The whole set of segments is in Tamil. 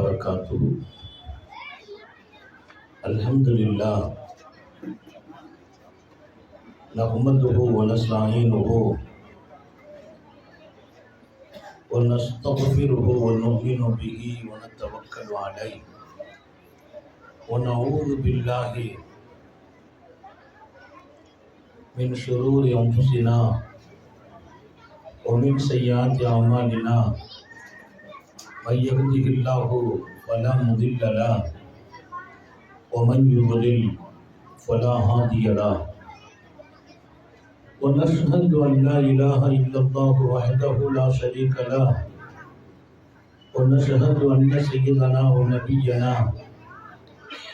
वबरकातुहू। अल्हम्दुलिल्लाह नहमदुहु व नस्तईनुहु व नस्तगफिरुहु व नु'मिनु बिही व नतवक्कलु अलैहि व नऊज़ु बिल्लाहि मिन शुरूरि अंफुसिना व मिन सय्यिआति अमालिना मन यहदिहिल्लाहु फला मुदिल्ल लहु व मन युद्लिल फला हादिय लहु व नशहदु अन ला इलाहा इल्लल्लाहु वहदहु ला शरीका लहु व नशहदु अन्न सय्यदना व नबियना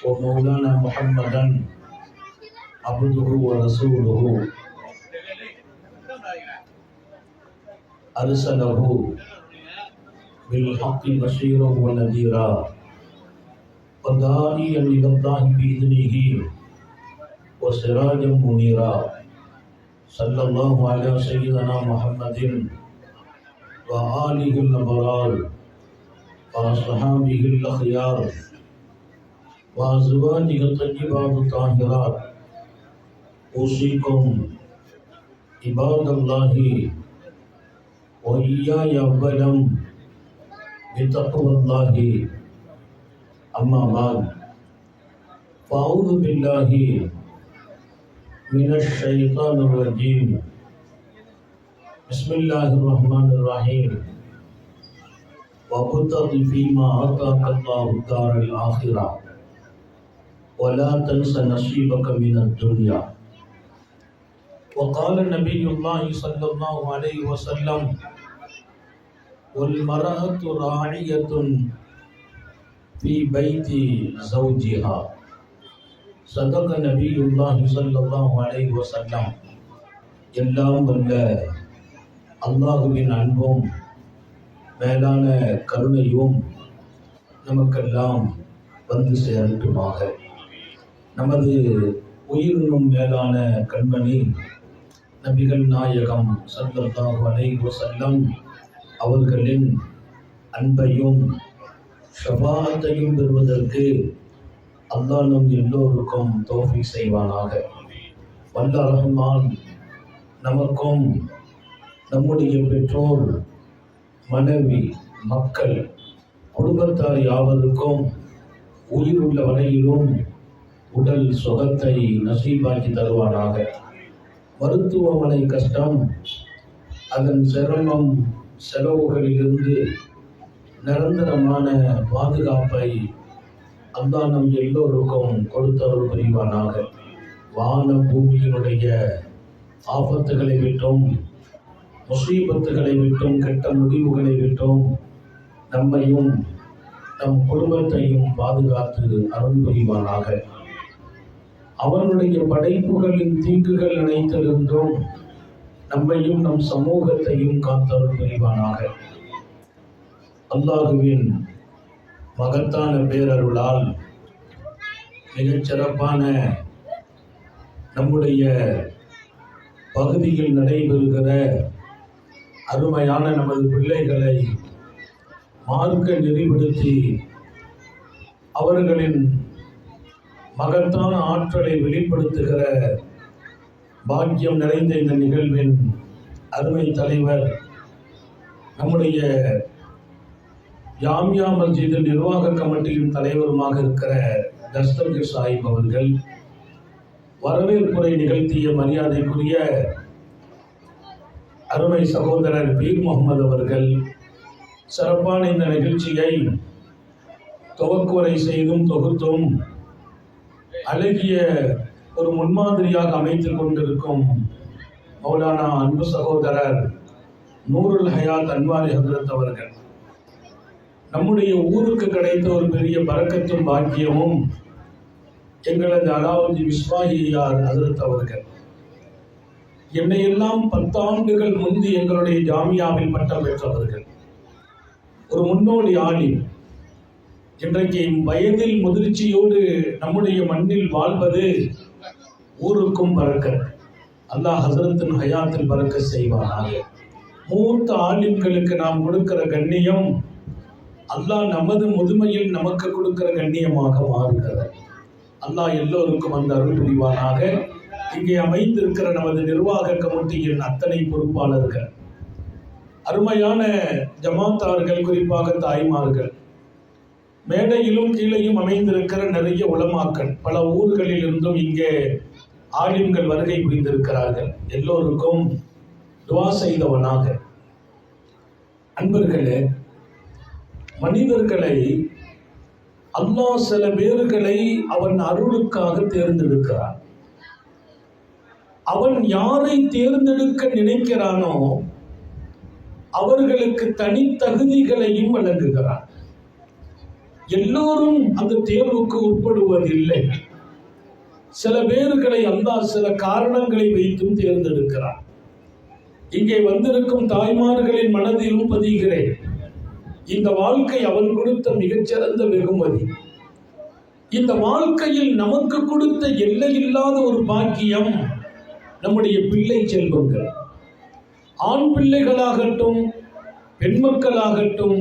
व मौलाना मुहम्मदन अब्दुहु व रसूलुहु अरसलहु बिल्हक़्क़ि बशीरन व नज़ीरा व दाइयन इलल्लाहि बिइज़्निहि व सिराजन मुनीरा सल्लल्लाहु अलैहि सय्यिदना मुहम्मदिन व आलिहिल अबरार व अस्हाबिहिल अख़यार व अज़वाजिहि तय्यिबात ताहिरात औसीकुम इबादल्लाहि व इय्याया अव्वलन बितक़वल्लाहि अम्मा बाद फ़अऊज़ु बिल्लाहि मिनश शैतानिर रजीम बिस्मिल्लाहिर रहमानिर रहीम वब्तग़ि फ़ीमा आताकल्लाहु दारल आखिरह वला तंस नसीबक मिनद दुनिया वक़ाल नबियुल्लाहि सल्लल्लाहु अलैहि वसल्लम वल्मरअतु राइयतुन फ़ी बैति ज़ौजिहा सदक़ नबियुल्लाहि सल्लल्लाहु अलैहि वसल्लम। எல்லாம் வல்ல அல்லாஹுவின் அன்பும் மேலான கருணையும் நமக்கெல்லாம் வந்து சேரட்டுமாக. நமது உயிரினும் மேலான கண்மணி நபிகள் நாயகம் ஸல்லல்லாஹு அலைஹி வஸல்லம் அவர்களின் அன்பையும் ஷஃபாஅத்தையும் பெறுவதற்கு அல்லாஹ் நம் எல்லோருக்கும் தௌஃபீக் செய்வானாக. வல்ல ரஹ்மான் நமக்கும் நம்முடைய பெற்றோர், மனைவி, மக்கள், குடும்பத்தார் யாவருக்கும் உயிர் உள்ள வரையிலும் உடல் சுகத்தை நசீபாக்கி தருவானாக. மருத்துவமனை கஷ்டம், அதன் சிரமம், செலவுகளிலிருந்து நிரந்தரமான பாதுகாப்பை அல்லாஹ் நம் எல்லோருக்கும் கொடுத்தருள் புரிவானாக. வான பூமியினுடைய ஆபத்துகளை விட்டும், முசீபத்துகளை விட்டும், கெட்ட முடிவுகளை விட்டும் நம்மையும் நம் குடும்பத்தையும் பாதுகாத்து அருள் புரிவானாக. அவனுடைய படைப்புகளின் தீங்குகள் அனைத்திலிருந்தும் நம்மையும் நம் சமூகத்தையும் காத்தருள் புரிவானாக. அல்லாஹுவின் மகத்தான பேரருளால் மிகச் சிறப்பான நம்முடைய பகுதியில் நடைபெறுகிற அருமையான நமது பிள்ளைகளை மார்க்க நெறிப்படுத்தி அவர்களின் மகத்தான ஆற்றலை வெளிப்படுத்துகிற பாக்கியம் நிறைந்த இந்த நிகழ்வின் அருமை தலைவர், நம்முடைய ஜாமியா மஸ்ஜித் நிர்வாக கமிட்டியின் தலைவருமாக இருக்கிற தஸ்தகீர் சாஹிப் அவர்கள், வரவேற்புரை நிகழ்த்திய மரியாதைக்குரிய அருமை சகோதரர் பீர் முகமது அவர்கள், சிறப்பான இந்த நிகழ்ச்சியை துவக்குரை செய்தும் தொகுத்தும் அழகிய ஒரு முன்மாதிரியாக அமைத்துக் கொண்டிருக்கும் மௌலானா அன்பு சகோதரர் நூருல் ஹயாத் அன்வாரி ஹஜ்ரத் அவர்கள், நம்முடைய ஊருக்கு கிடைத்த ஒரு பெரிய பரக்கத்தும் பாக்கியமும் எங்களது அலாவுதி விஸ்வாஹியார் ஹஜ்ரத் அவர்கள், என்னையெல்லாம் 10 ஆண்டுகள் முந்தி எங்களுடைய ஜாமியாவில் பட்டம் பெற்றவர்கள், ஒரு முன்னோடி ஆலிம். இன்றைக்கு வயதில் முதிர்ச்சியோடு நம்முடைய மண்ணில் வாழ்வது ஊருக்கும் பரக்கத். அல்லாஹ் ஹஸரத்தின் ஹயாத்தில் பரக்கத் செய்வானாக. மூத்த ஆலிம்களுக்கு நாம் கொடுக்கிற கண்ணியம் அல்லாஹ் நமது முதுமையில் நமக்கு கொடுக்கிற கண்ணியமாக மாறுகிறது. அல்லாஹ் எல்லோருக்கும் அந்த அருள் புரிவானாக. இங்கே அமைந்திருக்கிற நமது நிர்வாக கமிட்டியின் அத்தனை பொறுப்பாளர்கள், அருமையான ஜமாத்தார்கள், குறிப்பாக தாய்மார்கள், மேடையிலும் கீழையும் அமைந்திருக்கிற நிறைய உலமாக்கள், பல ஊர்களில் இருந்தும் இங்கே ஆலிம்கள் வருகை புரிந்திருக்கிறார்கள். எல்லோருக்கும் துவா செய்தவனாக. அன்பர்களே, மனிதர்களை அல்லாஹ் சில பேர்களை அவன் அருளுக்காக தேர்ந்தெடுக்கிறான். அவன் யாரை தேர்ந்தெடுக்க நினைக்கிறானோ அவர்களுக்கு தனித்தகுதிகளையும் வழங்குகிறான். எல்லோரும் அந்த தேர்வுக்கு உட்படுவதில்லை. சில பேர்களை அல்லாஹ் சில காரணங்களை வைத்தும் தேர்ந்தெடுக்கிறான். இங்கே வந்திருக்கும் தாய்மார்களின் மனதிலும் பதிகிறேன், இந்த வாழ்க்கை அவன் கொடுத்த மிகச்சிறந்த வெகுமதி. இந்த வாழ்க்கையில் நமக்கு கொடுத்த எல்லையில்லாத ஒரு பாக்கியம் நம்முடைய பிள்ளை செல்வங்கள். ஆண் பிள்ளைகளாகட்டும் பெண் மக்களாகட்டும்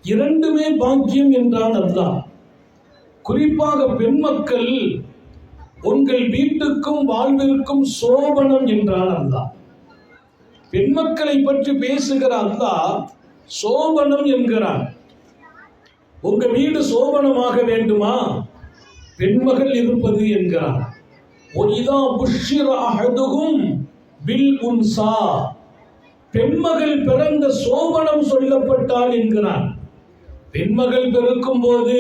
இரண்டுமே பாக்கியம் என்றான் அல்லாஹ். குறிப்பாக பெண் மக்கள் உங்கள் வீட்டுக்கும் வாழ்விற்கும் சோபனம் என்றான் அல்லாஹ். பெண் மக்களை பற்றி பேசுகிற அல்லாஹ் சோபனம் என்கிறான். உங்க வீடு சோபனமாக வேண்டுமா, பெண்மகள் இருப்பது என்கிறான். பெண்மகள் பிறந்த சோபனம் சொல்லப்பட்டால் என்கிறான். பெண்மகள் பிறக்கும் போது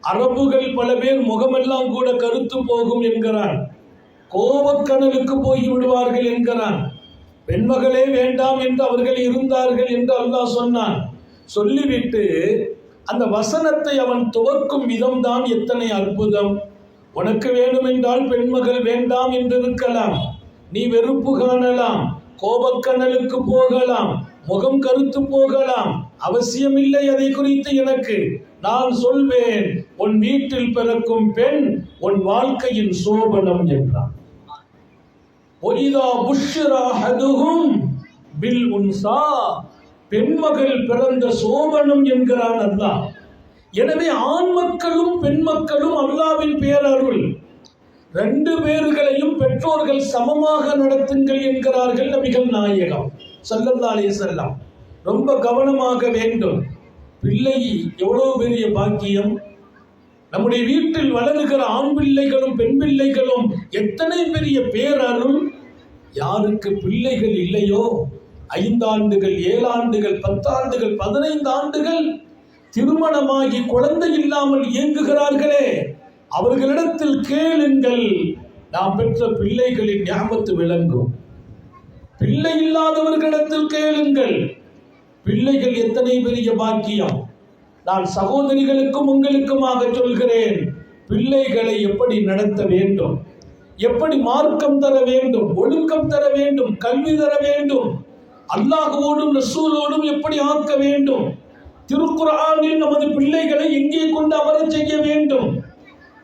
அரபுகள் பல பேர் முகமெல்லாம் கூட கருத்து போகும் என்கிறான். கோபக்கனலுக்கு போய் விடுவார்கள் என்கிறான். பெண்மகளே வேண்டாம் என்று அவர்கள் இருந்தார்கள் என்று அல்லாஹ் சொன்னான். சொல்லிவிட்டு அந்த வசனத்தை அவன் துவக்கும் விதம்தான் எத்தனை அற்புதம். உனக்கு வேண்டுமென்றால் பெண்மகள் வேண்டாம் என்று இருக்கலாம், நீ வெறுப்பு காணலாம், கோபக்கனலுக்கு போகலாம், முகம் கருத்து போகலாம், அவசியமில்லை. அதை குறித்து எனக்கு நான் சொல்வேன், உன் வீட்டில் பிறக்கும் பெண் உன் வாழ்க்கையின் சோபனம் என்றான். பெண்மகள் பிறந்த சோபனம் என்கிறான் அல்லாஹ். எனவே ஆண் மக்களும் பெண் மக்களும் அல்லாஹ்வின் பேரருள். ரெண்டு பேர்களையும் பெற்றோர்கள் சமமாக நடத்துங்கள் என்கிறார்கள் நபிகள் நாயகம் ஸல்லல்லாஹு அலைஹி வஸல்லம். ரொம்ப கவனமாக வேண்டும். பிள்ளை எவ்வளவு பெரிய பாக்கியம். நம்முடைய வீட்டில் வளருகிற ஆண் பிள்ளைகளும் பெண் பிள்ளைகளும் எத்தனை பெரிய பேரருள். யாருக்கு பிள்ளைகள் இல்லையோ 5 ஆண்டுகள் 7 ஆண்டுகள் 10 ஆண்டுகள் 15 ஆண்டுகள் திருமணமாகி குழந்தை இல்லாமல் இயங்குகிறார்களே, அவர்களிடத்தில் கேளுங்கள், நாம் பெற்ற பிள்ளைகளின் ஞாபகத்து விளங்கும். பிள்ளை இல்லாதவர்களிடத்தில் கேளுங்கள், பிள்ளைகள் எத்தனை பெரிய பாக்கியம். நான் சகோதரிகளுக்கும் உங்களுக்குமாக சொல்கிறேன், பிள்ளைகளை எப்படி நடத்த வேண்டும், எப்படி மார்க்கம் தர வேண்டும், ஒழுக்கம் தர வேண்டும், கல்வி தர வேண்டும், அல்லாஹ்வோடும் ரசூலோடும் எப்படி ஆக்க வேண்டும், திருக்குர்ஆனில் நமது பிள்ளைகளை எங்கே கொண்டு அமரச் செய்ய வேண்டும்,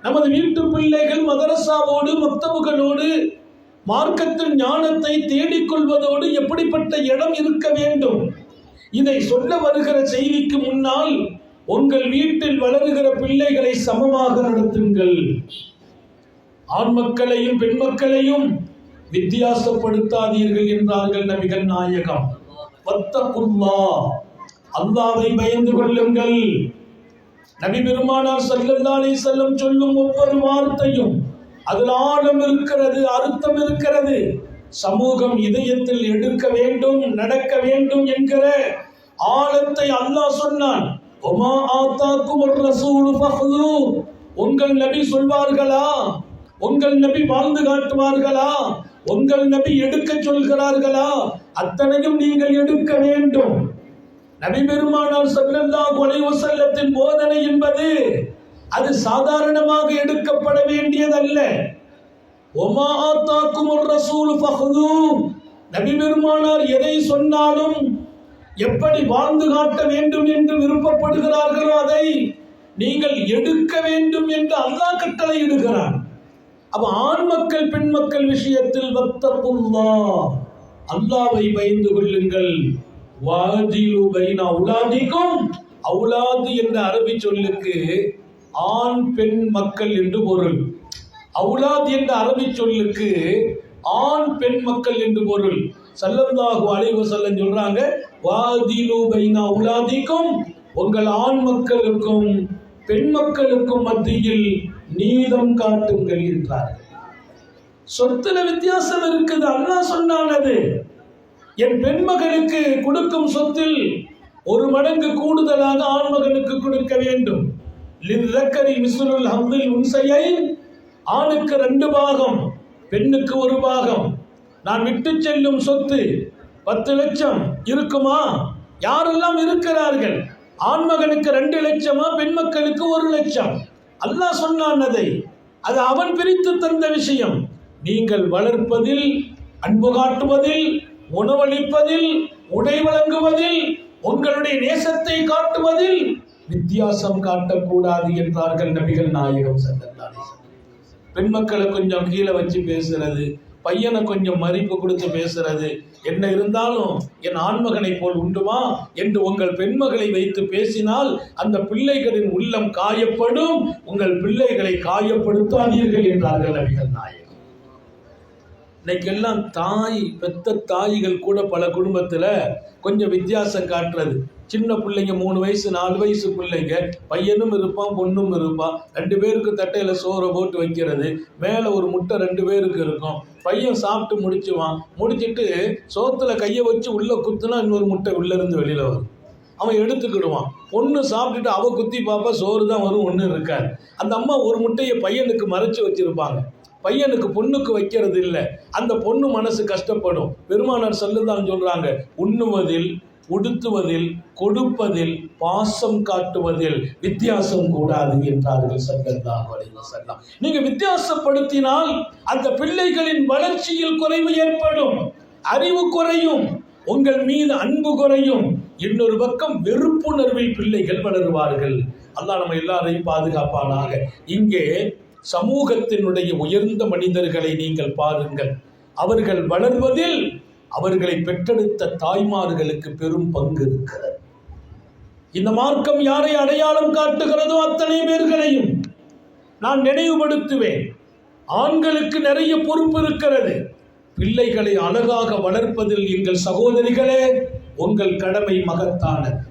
நமது வீட்டு பிள்ளைகள் மதரசாவோடு மக்தபுகளோடு மார்க்கத்தின் ஞானத்தை தேடிக்கொள்வதோடு எப்படிப்பட்ட இடம் இருக்க வேண்டும். இதை சொல்ல வருகிற செய்திக்கு முன்னால் உங்கள் வீட்டில் வளருகிற பிள்ளைகளை சமமாக நடத்துங்கள். ஆண் மக்களையும் பெண் மக்களையும் வித்தியாசப்படுத்தாதீர்கள் என்றார்கள் நபிகள் நாயகம். வத்தகுல்லாஹ், அல்லாஹ்வை பயந்து கொள்ளுங்கள். நபி பெருமானார் ஸல்லல்லாஹு அலைஹி வஸல்லம் சொல்லும் ஒவ்வொரு வார்த்தையும் அதில் ஆழம் இருக்கிறது, அர்த்தம் இருக்கிறது. சமூகம் இதயத்தில் எடுக்க வேண்டும், நடக்க வேண்டும் என்கிற ஆழத்தை அல்லாஹ் சொன்னான். ஒமா ஆதாக்குமுர் ரசூலு ஃபஹ்து, உங்கள் நபி சொல்வார்களா, உங்கள் நபி வாழ்ந்து காட்டுவார்களா, உங்கள் நபி எடுக்க சொல்கிறார்களா, அத்தனையும் நீங்கள் எடுக்க வேண்டும். நபி பெருமானார் ஸல்லல்லாஹு அலைஹி வஸல்லத்தின் போதனை என்பது அது சாதாரணமாக எடுக்கப்பட வேண்டியதல்ல. ஒமா ஆதாக்குமுர் ரசூலு ஃபஹ்து, நபி பெருமானார் எதை சொன்னாலும் எப்படி வாழ்ந்து காட்ட வேண்டும் என்று விருப்பப்படுகிறார்களோ அதை நீங்கள் எடுக்க வேண்டும் என்று அல்லாஹ் கட்டளை இடுகிறான். அப்ப ஆண் மக்கள் பெண் மக்கள் விஷயத்தில் வத்தகுல்லாஹ், அல்லாஹ்வை பயந்து கொள்ளுங்கள். வாதிலு பைன உலாதிக்கும், அவுலாது என்ற அரபி சொல்லுக்கு ஆண் பெண் மக்கள் என்று பொருள். அவுலாத் என்ற அரபி சொல்லுக்கு ஆண் பெண் மக்கள் என்று பொருள். ஸல்லல்லாஹு அலைஹி வஸல்லம் சொல்றாங்க, வாதிலு பைன அவுலாதிக்கும், உங்கள் ஆண் மக்களுக்கும் பெண் மக்களுக்கும் மத்தியில் நீதம் காட்டுங்கள் என்றார்கள். சொத்துல வித்தியாசம் இருக்குது. அல்லாஹ் சொன்னான், அது என் பெண் மகனுக்கு கொடுக்கும் சொத்தில் 1 மடங்கு கூடுதலாக ஆண் மகனுக்கு கொடுக்க வேண்டும். லிzzக்கரி மிஸ்லுல் ஹம்தில் உன்சையைன், ஆணுக்கு 2 பாகம், பெண்ணுக்கு 1 பாகம். நான் விட்டு செல்லும் சொத்து 10 லட்சம் இருக்குமா? யாரெல்லாம் இருக்கிறார்கள்? ஆண்மகனுக்கு 2 லட்சமா, பெண் மக்களுக்கு 1 லட்சம். அல்லாஹ் சொன்னான் அதை. அது அவன் பிரித்து தந்த விஷயம். நீங்கள் வளர்ப்பதில், அன்பு காட்டுவதில், உணவளிப்பதில், உடை வழங்குவதில், உங்களுடைய நேசத்தை காட்டுவதில் வித்தியாசம் காட்டக்கூடாது என்றார்கள் நபிகள் நாயகம் ஸல்லல்லாஹு அலைஹி வஸல்லம். பெண் மக்களை கொஞ்சம் கீழே வச்சு பேசுறது, பையனை கொஞ்சம் மதிப்பு கொடுத்து பேசுறது, என்ன இருந்தாலும் என் ஆண்மகனை போல் உண்டுமா என்று உங்கள் பெண்மகளை வைத்து பேசினால் அந்த பிள்ளைகளின் உள்ளம் காயப்படும். உங்கள் பிள்ளைகளை காயப்படுத்தாதீர்கள் என்றார்கள் நபிகள் நாயகம். இன்னைக்கெல்லாம் பெத்த தாய்கள் கூட பல குடும்பத்தில் கொஞ்சம் வித்தியாசம் காட்டுறது. சின்ன பிள்ளைங்க 3 வயசு 4 வயசு பிள்ளைங்க, பையனும் இருப்பான் பொண்ணும் இருப்பான். 2 பேருக்கு தட்டையில் சோறை போட்டு வைக்கிறது, மேலே ஒரு முட்டை 2 பேருக்கு இருக்கும். பையன் சாப்பிட்டு முடிச்சுட்டு சோத்துல கையை வச்சு உள்ளே குத்துனா இன்னொரு முட்டை உள்ளேருந்து வெளியில் வரும். அவன் எடுத்துக்கிடுவான். பொண்ணு சாப்பிட்டுட்டு அவள் குத்தி பாப்பா, சோறு தான் வரும், ஒன்றும் இருக்காது. அந்த அம்மா ஒரு முட்டையை பையனுக்கு மறைச்சி வச்சிருப்பாங்க. பையனுக்கு பொண்ணுக்கு வைக்கிறது இல்லை. அந்த பொண்ணு மனசு கஷ்டப்படும். பெருமானார் ஸல்லல்லாஹு சொல்றாங்க, உண்ணுவதில், உடுத்துவதில், கொடுப்பதில், பாசம் காட்டுவதில் வித்தியாசம் கூடாது என்றார்கள் ஸல்லல்லாஹு அலைஹி வஸல்லம். நீங்க வித்தியாசப்படுத்தினால் அந்த பிள்ளைகளின் வளர்ச்சியில் குறைவு ஏற்படும், அறிவு குறையும், உங்கள் மீது அன்பு குறையும். இன்னொரு பக்கம் வெறுப்புணர்வில் பிள்ளைகள் வளருவார்கள். அல்லாஹ் நம்ம எல்லாரையும் பாதுகாப்பானாக. இங்கே சமூகத்தினுடைய உயர்ந்த மனிதர்களை நீங்கள் பாருங்கள். அவர்கள் வளர்வதில் அவர்களை பெற்றெடுத்த தாய்மார்களுக்கு பெரும் பங்கு இருக்கிறது. இந்த மார்க்கம் யாரை அடையாளம் காட்டுகிறதோ அத்தனை பேர்களையும் நான் நினைவுபடுத்துவேன். ஆண்களுக்கு நிறைய பொறுப்பு இருக்கிறது. பிள்ளைகளை அழகாக வளர்ப்பதில் எங்கள் சகோதரிகளே உங்கள் கடமை மகத்தானது.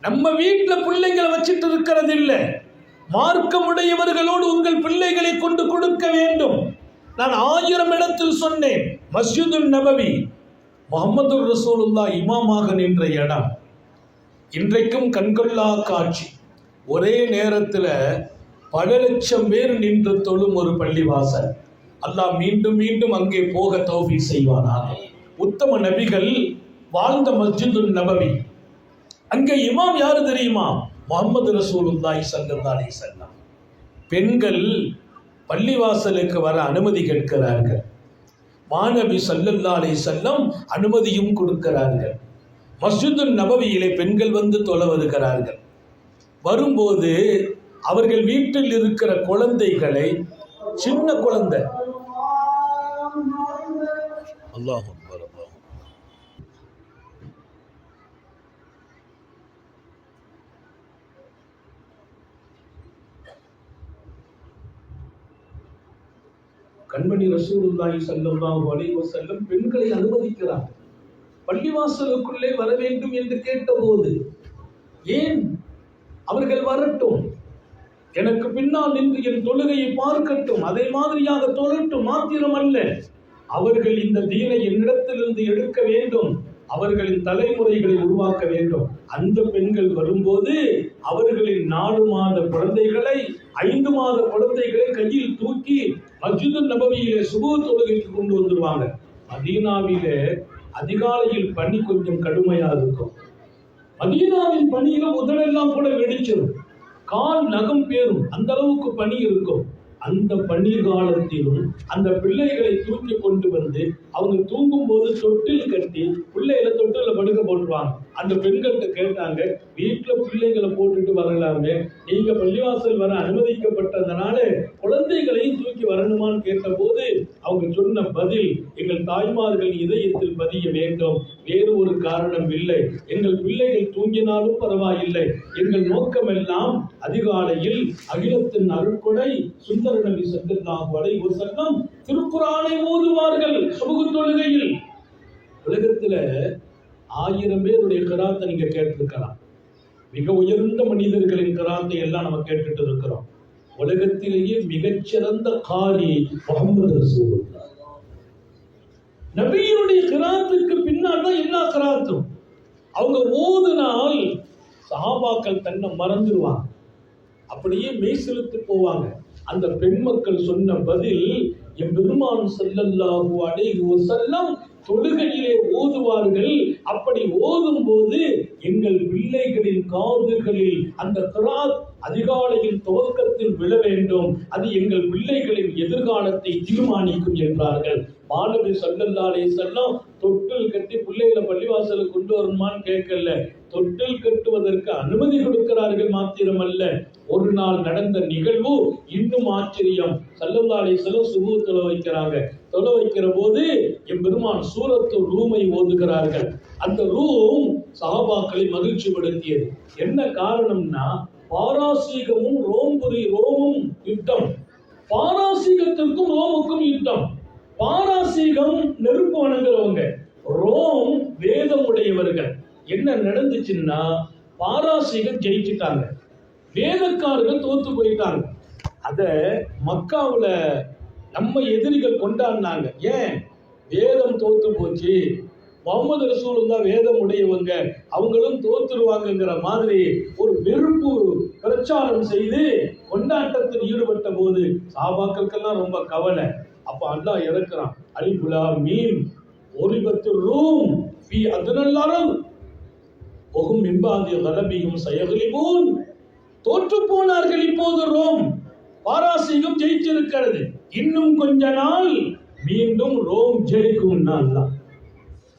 நம்ம வீட்டில் பிள்ளைங்களை வச்சிட்டு இருக்கிறது இல்லை. மார்க்கமுடையவர்களோடு உங்கள் பிள்ளைகளை கொண்டு கொடுக்க வேண்டும். நான் 1000 இடத்தில் சொன்னேன். மஸ்ஜிதுன் நபவி, முஹம்மது ரசூலுல்லாஹ் இமாமாக நின்ற இடம் இன்றைக்கும் கண்கொள்ளா காட்சி. ஒரே நேரத்தில் பல லட்சம் பேர் நின்று தொழும் ஒரு பள்ளிவாசல். அல்லாஹ் மீண்டும் மீண்டும் அங்கே போக தௌஃபீக் செய்வானாக. உத்தம நபிகள் வாழ்ந்த மஸ்ஜிதுன் நபவி. அங்கே இமாம் யாரு தெரியுமா? முஹம்மது ரசூலுல்லாஹி ஸல்லல்லாஹு அலைஹி வஸல்லம். பெண்கள் பள்ளிவாசலுக்கு வர அனுமதி கேட்கிறார்கள். மாநபி ஸல்லல்லாஹு அலைஹி வஸல்லம் அனுமதியும் கொடுக்கிறார்கள். மஸ்ஜிதுன் நபவியிலே பெண்கள் வந்து தொழ வருகிறார்கள். வரும்போது அவர்கள் வீட்டில் இருக்கிற குழந்தைகளை, சின்ன குழந்தை, அல்லாஹ் அக்பர், கண்மணி ரசூலுல்லாஹி ஸல்லல்லாஹு அலைஹி வஸல்லம் பெண்களை அனுமதிக்கிறார். பள்ளிவாசலுக்குள்ளே வர வேண்டும் என்று கேட்டபோது, ஏன் அவர்கள் வரட்டும், எனக்கு பின்னால் நின்று என் தொழுகையை பார்க்கட்டும், அதே மாதிரியாக தொழட்டும், மாத்திரமல்ல அவர்கள் இந்த தீனை என்னிடத்திலிருந்து எடுக்க வேண்டும், அவர்களின் தலைமுறைகளை உருவாக்க வேண்டும். அந்த பெண்கள் வரும்போது அவர்களின் 4 மாத குழந்தைகளை, 5 மாத குழந்தைகளை கையில் தூக்கி மஸ்ஜிதுன் நபவியிலே சுபஹ் தொழுகைக்கு கொண்டு வந்துருவாங்க. மதீனாவிலே அதிகாலையில் பனி கொஞ்சம் கடுமையா இருக்கும். மதீனாவின் பனியில உதடெல்லாம் கூட வெடிச்சிடும், கால் நகம் பேரும், அந்த அளவுக்கு பனி இருக்கும். அந்த பனிகாலத்திலும் அந்த பிள்ளைகளை தூக்கி கொண்டு வந்து அவங்க தூங்கும் போது தொட்டில் கட்டி பிள்ளைகளை தொட்டில படுக்க போட்டுருவாங்க. அந்த பெண்கள்கிட்ட கேட்டாங்க, வீட்டுல பிள்ளைகளை போட்டுட்டு வரலாமே, நீங்க பள்ளிவாசல் வர அனுமதிக்கப்பட்டதனால குழந்தைகளையும் தூக்கி வரணுமான்னு கேட்ட போது அவங்க சொன்ன பதில், எங்கள் தாய்மார்கள் இதயத்தில் பதிய வேண்டும், வேறு ஒரு காரணம் இல்லை. எங்கள் பிள்ளைகள் தூங்கினாலும் பரவாயில்லை, எங்கள் நோக்கம் எல்லாம் அதிகாலையில் அகிலத்தின் அருட்கொடை சுந்தர நபி ஸல்லல்லாஹு அலைஹி வஸல்லம் திருக்குர்ஆனை ஓதுவார்கள் சுபஹ் தொழுகையில். உலகத்துல 1000 பேருடைய கிராத்தை நீங்க கேட்டிருக்கலாம். மிக உயர்ந்த மனிதர்களின் கிராத்தை எல்லாம் நம்ம கேட்டுட்டு இருக்கிறோம். உலகத்திலேயே மிகச்சிறந்த காரி முஹம்மது ரசூலுல்லாஹ். நபியினுடைய கிராத்துக்கு பின்னால் தான் எல்லா கிராத்தும். அவங்க ஓதுனால் சஹாபாக்கள் தன்னை மறந்துடுவாங்க, அப்படியே மெய் செலுத்து போவாங்க. அந்த பெண் மக்கள் சொன்ன பதில், என் பெருமான் ஸல்லல்லாஹு அலைஹி வஸல்லம் தொழுகையிலே ஓதுவார்கள். அப்படி ஓதும் போது எங்கள் பிள்ளைகளின் காதுகளில் அந்த கிராத் அதிகாலையில் துவக்கத்தில் விழ வேண்டும், அது எங்கள் பிள்ளைகளின் எதிர்காலத்தை தீர்மானிக்கும் என்றார்கள். மாணவி ஸல்லல்லாஹு அலைஹி வஸல்லம் தொட்டில் கட்டி பிள்ளைகளை பள்ளிவாசலுக்கு கொண்டு வரணுமான்னு கேட்கல, தொட்டில் கட்டுவதற்கு அனுமதி கொடுக்கிறார்கள் மாத்திரமல்ல. ஒரு நாள் நடந்த நிகழ்வு இன்னும் ஆச்சரியம். ஸல்லல்லாஹு அலைஹி வஸல்லம் சுபஹ் தொழ வைக்கிறாங்க. தொழ வைக்கிற போது என் பெருமான் சூரத்து ரூமை ஓதுகிறார்கள். அந்த ரூம் சஹாபாக்களை மகிழ்ச்சி படுத்தியது. என்ன காரணம்னா, பாராசீகமும் ரோமும் யுத்தம். பாராசீகத்திற்கும் ரோமுக்கும் யுத்தம். பாராசீகம் நெருப்பு வணங்குறவங்க, ரோம் வேதம் உடையவர்கள். என்ன நடந்துச்சுன்னா, பாராசீகம் ஜெயிச்சுட்டாங்க, வேதக்காரர்கள் தோத்து போயிட்டாங்க. அத மக்காவுல நம்ம எதிரிகள் கொண்டாடினாங்க. ஏன்? வேதம் தோத்து போச்சு, முகமது ரசூலுல்லாஹ் வேதம் உடையவங்க, அவங்களும் தோத்துருவாங்கங்கிற மாதிரி ஒரு வெறுப்பு பிரச்சாரம் செய்து கொண்டாட்டத்தில் ஈடுபட்ட போது சஹாபாக்களுக்கெல்லாம் ரொம்ப கவலை. அப்ப அல்லாஹ் இறக்குறான், அலிஃப் லாம் மீம் ஒலிபத்து ரூம் ஃபீ அத்னல் அர்த் வஹும் மின் பாதி கலபிஹிம் சயக்லிபூன். தோற்று போனார்கள், இப்போது ரோம். பாராசீகம் ஜெயிச்சிருக்கிறது, இன்னும் கொஞ்ச நாள் மீண்டும் ரோம் ஜெயிக்கும்.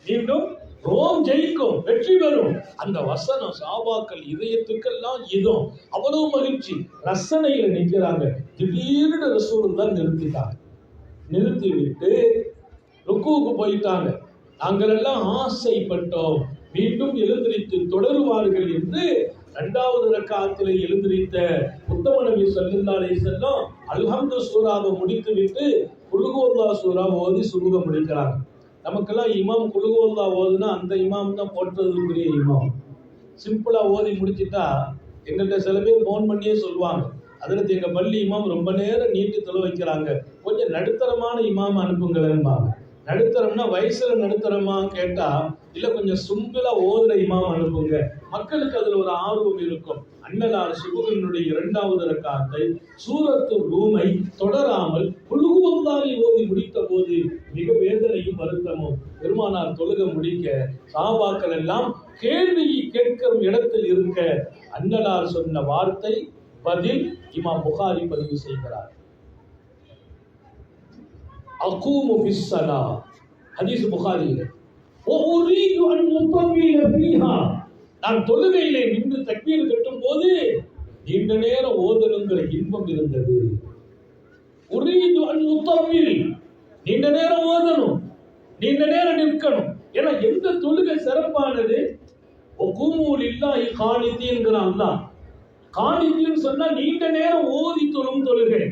மீண்டும் ரோம் ஜெயிக்கும், வெற்றி பெறும். அந்த வசனம் சஹாபாக்கள் இதயத்துக்கெல்லாம் இதம், அவ்வளவு மகிழ்ச்சி. ரசனையில நிற்கிறாங்க. திடீர்னு ரசூலுல்லாஹ் நிறுத்திட்டாங்க. நிறுத்தி விட்டு ருக்குவுக்கு போயிட்டாங்க. நாங்கள் எல்லாம் ஆசைப்பட்டோம் மீண்டும் எழுந்திரித்து தொடருவார்கள் என்று 2வது ரக்காத்தில் எழுந்திரித்த உத்தம நபி ஸல்லல்லாஹு அலைஹி வஸல்லம் அல்ஹம்து சூராவை முடித்துவிட்டு குல் ஹுவல்லாஹ் சூரா ஓதி சுபஹ முடிக்கிறாங்க. நமக்கெல்லாம் இமாம் குல் ஹுவல்லாஹ் ஓதுனா அந்த இமாம் தான் போற்றதுக்குரிய இமாம். சிம்பிளா ஓதி முடிச்சிட்டா எங்கள்கிட்ட சில பேர் ஃபோன் பண்ணியே சொல்லுவாங்க, அதில் எங்கள் பள்ளி இமாம் ரொம்ப நேரம் நீட்டி தொலை வைக்கிறாங்க, கொஞ்சம் நடுத்தரமான இமாம் அனுப்புங்களேன்பாங்க. நடுத்தரம்னா வயசுல நடுத்தரமா கேட்டா, இல்ல கொஞ்சம் சிம்பிளா ஓதுற இமாம் அனுப்புங்க. மக்களுக்கு அதுல ஒரு ஆர்வம் இருக்கும். அன்னலார் சுபஹினுடைய 2வது ரக்காத்தை சூரத்து ரூமை தொடராமல் குல் ஹுவல்லாஹை ஓதி முடித்த போது மிக வேதனையும் வருத்தமும். பெருமானார் தொழுக முடிக்க சஹாபாக்கள் எல்லாம் கேள்வி கேட்கிற இடத்தில் இருக்க அன்னலார் சொன்ன வார்த்தை பதில் இமாம் புகாரி பதிவு செய்கிறார். அகூமு ஃபிஸ் ஸலா, ஹதீஸ் புகாரியில, வ உரீது அன் உத்தமில ஃபீஹா, நான் தொழுகையிலே நின்று தக்பீர் கட்டும் போது நீண்ட நேரம் ஓதணுங்கிற இன்பம் இருந்தது. உரீது அன் உத்தமில், நீண்ட நேரம் ஓதணும், நீண்ட நேரம் நிற்கணும். ஏன்னா எந்த தொழுகை சிறப்பானது? வகூமு லில்லாஹி கானிதீன்கிறான் தான். கானிதீன் சொன்னா நீண்ட நேரம் ஓதி தொழும் தொழுகை,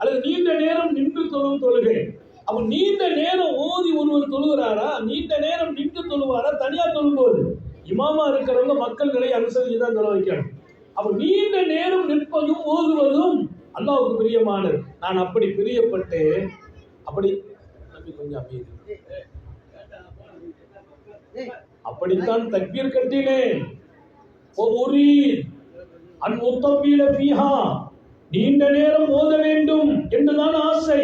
அல்லது நீண்ட நேரம் நின்று தொழும் தொழுகை. அப்ப நீண்ட நேரம் ஓதி ஒருவர் தொழுகிறாரா, நீண்ட நேரம் நின்று தொழுவாரா? தனியா தொழும்போது இமாமா இருக்கிறவங்க மக்கள்களை அனுசரித்து தான் தொழ வைக்கணும். அப்ப நீண்ட நேரம் நிற்பதும் ஓதுவதும் அல்லாஹ்வுக்கு பிரியமானது. நான் அப்படி பிரியப்பட்டேன். அப்படி கொஞ்சம் அப்படித்தான் தக்பீர் கட்டினேன். நீண்ட நேரம் ஓத வேண்டும் என்றுதான் ஆசை.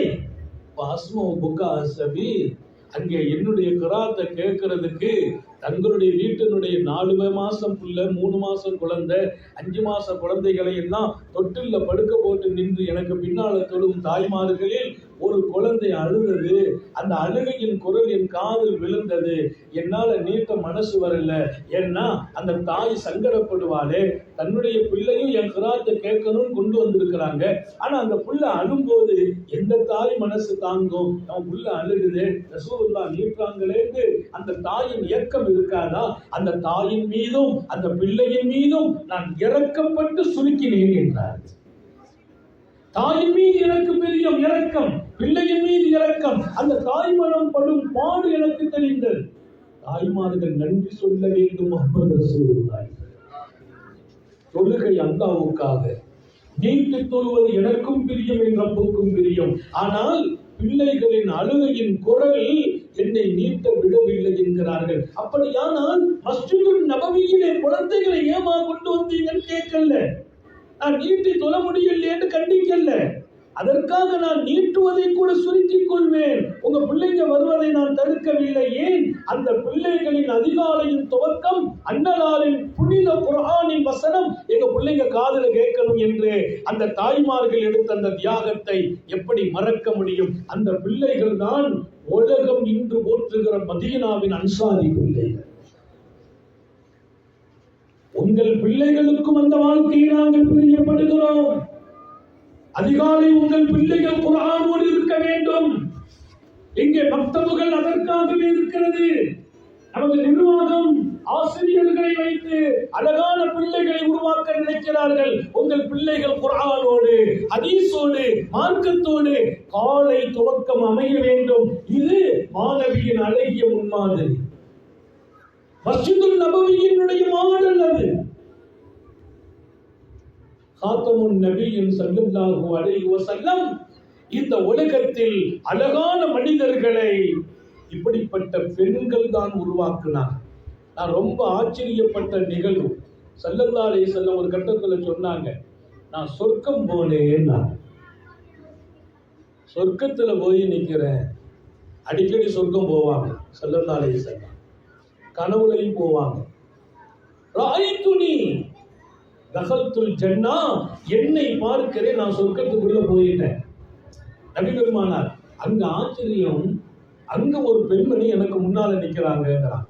அங்கே என்னுடைய கிராத்தை கேட்கறதுக்கு தங்களுடைய வீட்டினுடைய 4 மாசம் புள்ள, 3 மாசம் குழந்தை, 5 மாச குழந்தைகளை எல்லாம் தொட்டில்ல படுக்க போட்டு நின்று எனக்கு பின்னால தொழும் தாய்மார்களில் ஒரு குழந்தை அழுதது. அந்த அழுகையின் குரல் என் காதில் விழுந்தது. என்னால நீட்ட மனசு வரல. ஏன்னா அந்த தாய் சங்கடப்படுவாளே, தன்னுடைய பிள்ளையும் என் கிராத்தை கேட்கணும்னு கொண்டு வந்திருக்கிறாங்க. ஆனா அந்த புள்ள அழும்போது எந்த தாய் மனசு தாங்கும்? அவன் புள்ள அழுகுது, ரசூலுல்லாஹ் நீட்டாங்களேன்னு அந்த தாயின் இயக்கம் இருக்காதா? அந்த தாயின் மீதும் அந்த பிள்ளையின் மீதும் நான் இறக்கப்பட்டு சுருக்கினேன் என்றார். தாயின் மீது எனக்கு பிரியம், இரக்கம், பிள்ளையின் மீது இரக்கம். அந்த தாய் மனம் படும் பாடு எனக்கு தெரிந்தது. தாய்மார்கள் நன்றி சொல்ல வேண்டும். முஹம்மது ரசூலுல்லாஹ் தொழுகை அல்லாஹ்வுக்காக, நீட்டு தொழுவது எனக்கும் பிரியம், என் ரப்புக்கும் பிரியம். ஆனால் பிள்ளைகளின் அழுகையின் குரல் என்னை நீட்ட விடவில்லை என்கிறார்கள். அப்படியானால் மஸ்ஜிதுன் நபவியிலே குழந்தைகளை ஏமா கொண்டு வந்தீங்கன்னு கேட்கல. நான் நீட்டி தொழ முடியலையேன்னு கண்டிக்கல. அதற்காக நான் நீட்டுவதை கூட சுருக்கிக் கொள்வேன். உங்க பிள்ளைங்க வருவதை நான் தடுக்கவில்லை. ஏன்? அந்த பிள்ளைகளின் அதிகாலையின் துவக்கம் அன்னலாரின் புனித குர்ஆனின் வசனம் எங்க பிள்ளைங்க காதுல கேட்கணும் என்று அந்த தாய்மார்கள் எடுத்த அந்த தியாகத்தை எப்படி மறக்க முடியும்? அந்த பிள்ளைகள் தான் உலகம் இன்று போற்றுகிற மதீனாவின் அன்சாரி பிள்ளைகள். உங்கள் பிள்ளைகளுக்கும் அந்த வாழ்க்கையை நாங்கள் பிரியப்படுகிறோம். அதிகாலை உங்கள் பிள்ளைகள் குர்ஆனோடு இருக்க வேண்டும். இங்கே மக்தபுகள் அதற்காகவே இருக்கிறது. நமது நிர்வாகம் ஆசிரியர்களை வைத்து அழகான பிள்ளைகளை உருவாக்க நினைக்கிறார்கள். உங்கள் பிள்ளைகள் குர்ஆனோடு, ஹதீஸோடு, மார்க்கத்தோடு காலை துவக்கம் அமைய வேண்டும். இது மாணவியின் அழகிய முன்மாதிரி. மஸ்ஜிதுல் நபவியினுடைய மாடல் அது. காத்தமுன் நபியின் ஸல்லல்லாஹு அலைஹி வஸல்லம் இந்த உலகத்தில் அழகான மனிதர்களை இப்படிப்பட்ட பெண்கள் தான் உருவாக்கினார். நான் ரொம்ப ஆச்சரியப்பட்ட நிகழ்வு. ஸல்லல்லாஹு அலைஹி வஸல்லம் ஒரு கட்டத்துல சொன்னாங்க, நான் சொர்க்கம் போனேன். சொர்க்கத்துல போய் நிக்கிறேன். அடிக்கடி சொர்க்கம் போவாங்க ஸல்லல்லாஹு அலைஹி வஸல்லம். கனவுலையும் போவாங்க. ராய்துனி தகல்துல் ஜன்னா, என்னை பார்க்கிறேன், நான் சொர்க்கத்துக்குள்ள போயிட்டேன். நபி பெருமானார் அங்க ஆச்சரியம், அங்க ஒரு பெண்மணி எனக்கு முன்னால நிக்கிறாங்கிறான்.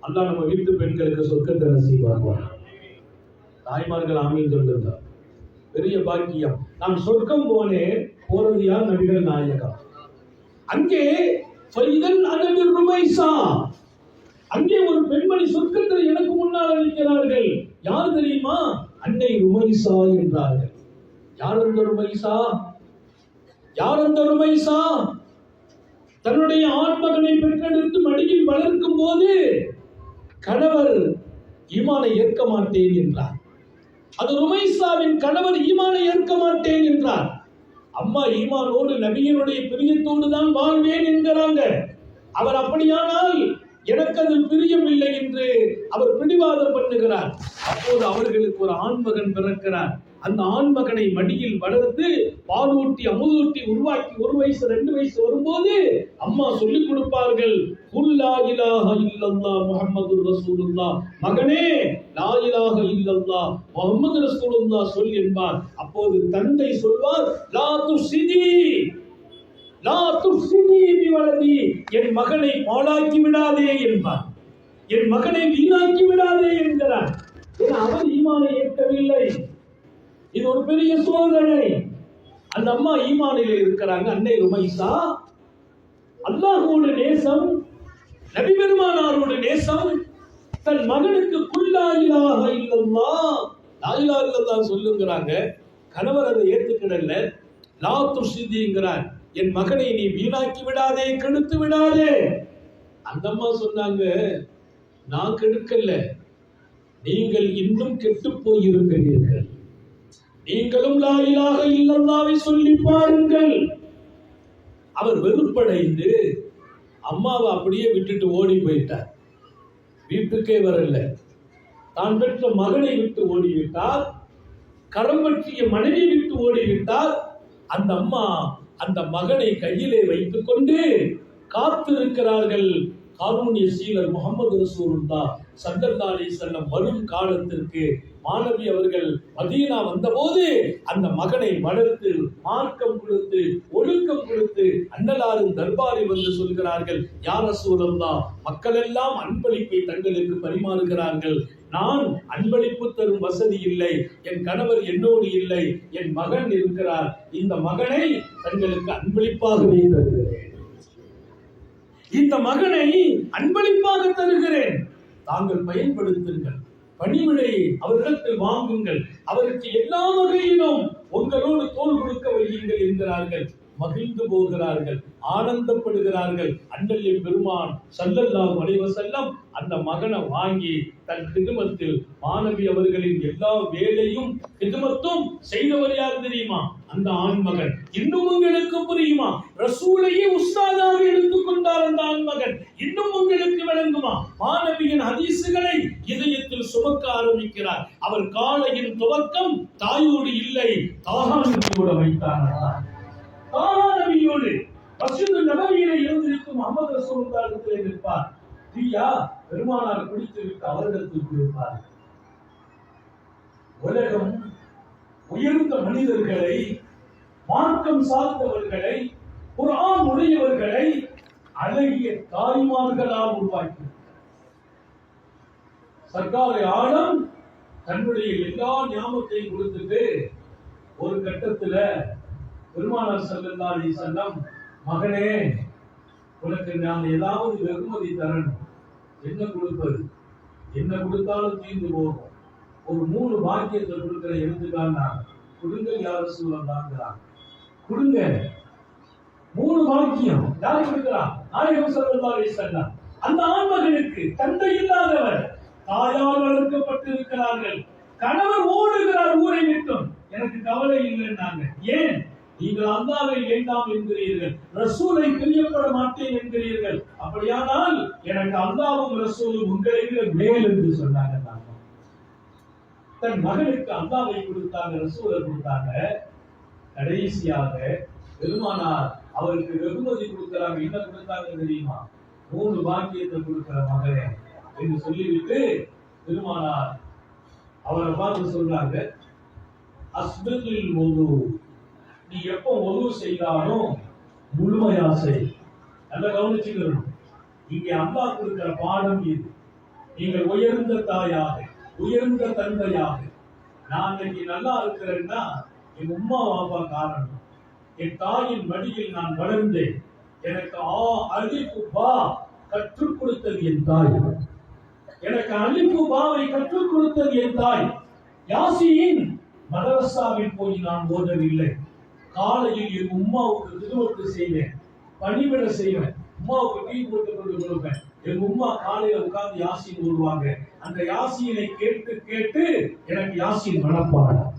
அல்லாஹ் நம்ம வீட்டு பெண்களுக்கு சொர்க்கத்தை நசீபாக்குவான். தாய்மார்கள் ஆமீன் சொல்லுங்க. பெரிய பாக்கியம். நான் சொர்க்கம் போனேன். போறது யார்? நபிகள் நாயகம். அங்கே ஃபைதன் அனபிர் ருமைஸா, அங்கே ஒரு பெண்மணி சொர்க்கத்தில் எனக்கு முன்னால் நிற்கிறார்கள். யார் தெரியுமா? அன்னை ருமைஸா என்றார்கள். யார் அந்த ருமைஸா? யார் அந்த ருமைஸா? தன்னுடைய ஆண்மகனை பெற்றெடுத்து மடியில் வளர்க்கும் போது கணவர் ஈமானை ஏற்க மாட்டேன் என்றார். அது ருமைஸாவின் கணவர் ஈமானை ஏற்க மாட்டேன் என்றார். அம்மா ஈமானோடு நபியினுடைய பிரியத்தோடு தான் வாழ்வேன் என்கிறாங்க. அவர் அப்படியானால் எனக்கு அது பிரியமில்லை என்று அவர் பிடிவாதம் பண்ணுகிறார். அப்போது அவர்களுக்கு ஒரு ஆண்மகன் பிறக்கிறார். அந்த ஆண்மகனை மடியில் வளர்த்து பாலூட்டி அமுதூட்டி உருவாக்கி 1 வயசு 2 வயசு வரும்போது அம்மா சொல்லிக் கொடுப்பார்கள், குல் லா இலாஹ இல்லல்லாஹ் முஹம்மதுர் ரசூலுல்லாஹ், மகனே லா இலாஹ இல்லல்லாஹ் முஹம்மது ரசூலுல்லாஹ் சொல் என்பார். அப்போது தந்தை சொல்வார், லா துஃசிதி லா துஃசிதி பிவலதி, என் மகனை பாழாக்கி விடாதே என்பார். என் மகனை வீணாக்கி விடாதே என்கிறார். அவர் ஈமானை ஏற்கவில்லை. இது ஒரு பெரிய சோதனை. அந்த அம்மா ஈமானிலே இருக்கிறாங்க. அன்னை ருமைஸா அல்லாஹ்வோட நேசம், நபி பெருமானாரோட நேசம். தன் மகனுக்கு குல் லா இலாஹ இல்லல்லாஹ், லா இலாஹ இல்லல்லாஹ் சொல்லுங்கறாங்க. கணவர் அதை ஏத்துக்கிடல. லா துஷிதிங்கறார், என் மகனை நீ வீணாக்கி விடாதே, கெடுத்து விடாதே. அந்த அம்மா சொன்னாங்க, நான் கெடுக்கல, நீங்கள் இன்னும் கெட்டு போயிருக்கிறீர்கள். நீங்களும் லா இலாஹ இல்லல்லாஹ்வை சொல்லி பாருங்கள். அவர் வெறுப்படைந்து அம்மாவை அப்படியே விட்டுட்டு ஓடி போயிட்டார். வீட்டுக்கே வரல. தான் பெற்ற மகனை விட்டு ஓடிவிட்டார். கரம் பற்றிய மனைவி விட்டு ஓடிவிட்டார். அந்த அம்மா அந்த மகனை கையிலே வைத்துக் கொண்டு காத்திருக்கிறார்கள். ஹாரூன் யசீர் முஹம்மது ரசூலுல்லாஹ் ஸல்லல்லாஹு அலைஹி வஸல்லம் வரும் காலத்திற்கு மாணவி அவர்கள் மதீனா வந்தபோது அந்த மகனை வளர்த்து மார்க்கம் கொடுத்து ஒழுக்கம் கொடுத்து அன்னலாரின் தர்பாரில் வந்து சொல்கிறார்கள், யா ரசூலல்லாஹ், மக்கள் எல்லாம் அன்பளிப்பை தங்களுக்கு பரிமாறுகிறார்கள், நான் அன்பளிப்பு தரும் வசதி இல்லை, என் கணவர் என்னோடு இல்லை, என் மகன் இருக்கிறார், இந்த மகனை தங்களுக்கு அன்பளிப்பாகவே தருகிறேன், இந்த மகனை அன்பளிப்பாக தருகிறேன், தாங்கள் பயன்படுத்துங்கள், பணிவிடையை அவர்களிடத்தில் வாங்குங்கள், அவருக்கு எல்லா வகையிலும் உங்களோடு தோள் கொடுக்க வையுங்கள் என்கிறார்கள். மகிழ்ந்து போகிறார்கள், ஆனந்தப்படுகிறார்கள். அண்ணலின் பெருமான் ஸல்லல்லாஹு அலைஹி வஸல்லம் அந்த மகனை வாங்கி தன் கிதுமத்தில் மாணவி அவர்களின் எல்லா வேலையும் கிதுமத்தும் செய்தவர் யார் தெரியுமா? அந்த ஆண் மகன். இன்னும் உங்களுக்கு புரியுமா? ரசூலையே உஸ்தாதாக எடுத்துக்கொண்டார் அந்த ஆண் மகன். இன்னும் உங்களுக்கு விளங்குமா? மாணவியின் ஹதீசுகளை இதயத்தில் சுமக்க ஆரம்பிக்கிறார். அவர் காலையின் துவக்கம் தாயோடு இல்லை, தாகானபியோடு வைத்தார். தாகானபியோடு மஸ்ஜிது நபவியிலே இருந்திருக்கும் முஹம்மது ரசூலுல்லாஹ் இடத்திலே நிற்பார். தீயா பெருமானார் குடித்து விட்டு அவரிடத்தில் கொடுப்பார். உலகம் உயர்ந்த மனிதர்களை, மார்க்கம் சார்ந்தவர்களை, குர்ஆன் உடையவர்களை அழகிய தாய்மார்களால் உருவாக்கி சர்க்கார் ஆலம் தன்னுடைய எல்லா ஞாபகத்தையும் கொடுத்துட்டு ஒரு கட்டத்துல பெருமானார் ஸல்லல்லாஹு அலைஹி வஸல்லம், மகனே, உனக்கு நான் ஏதாவது வெகுமதி தரணும், என்ன கொடுப்பது? என்ன கொடுத்தாலும் தீர்ந்து போகும், ஒரு 3 பாக்கியத்தை கொடுக்கிற எடுத்துக்கான கொடுங்க, யார சூழலாங்கிறான், கொடுங்க 3 பாக்கியம். யார் கொடுக்கிறா? நாயகம் ஸல்லல்லாஹு அலைஹி வஸல்லம். அந்த ஆண்மகனுக்கு தந்தை இல்லாதவர், தாயால் வளர்க்கப்பட்டிருக்கிறார்கள். கணவர் ஓடுகிறார் ஊரை விட்டும், எனக்கு கவலை இல்லைன்னாங்க. ஏன்? நீங்கள் அல்லாஹ்வை வேண்டாம் என்கிறீர்கள், ரசூலை பிரியப்பட மாட்டேன் என்கிறீர்கள், அப்படியானால் எனக்கு அல்லாஹ்வும் ரசூலும் உங்களை விட மேல் என்று சொன்னாங்க. தன் மகனுக்கு அல்லாஹ்வை கொடுத்தாங்க, ரசூலை கொடுத்தாங்க. கடைசியாக பெருமானார் அவருக்கு வெகுமதி கொடுக்கிறாங்க. என்ன கொடுத்தாங்க தெரியுமா? 3 பாக்கியத்தை கொடுக்கிற மகனே என்று சொல்லிவிட்டு பெருமானார் அவரை பார்த்து சொல்றாங்க, அஸ்பிகில் வுது, நீ எப்ப ஒது செய்தாலும் முழுமையா செய். நல்லா கவனிச்சுக்கணும். இங்கே அல்லாஹ் கொடுக்கிற பாடம் இது. நீங்கள் உயர்ந்த தாயாக, உயர்ந்த தந்தையாக, நான் இன்னைக்கு நல்லா இருக்கிறேன்னா என் உம்மா வாப்பா காரணம். என் தாயின் மடியில் நான் வளர்ந்தேன். எனக்கு அலிஃபு பா கற்றுக் கொடுத்தது என் தாய். எனக்கு அலிஃபு பாவை கற்றுக் கொடுத்தது என் தாய். யாசீன் மதரசாவில் போய் நான் ஓதவில்லை. காலையில் என் உம்மாவுக்கு திருவத்து செய்வேன், பணிவிட செய்வேன், உம்மாவுக்கு டீ போட்டு கொண்டு கொடுப்பேன். என் உம்மா காலையில உட்கார்ந்து யாசீன் ஓடுவாங்க. அந்த யாசீனை கேட்டு கேட்டு எனக்கு யாசீன் மனப்பாடம்.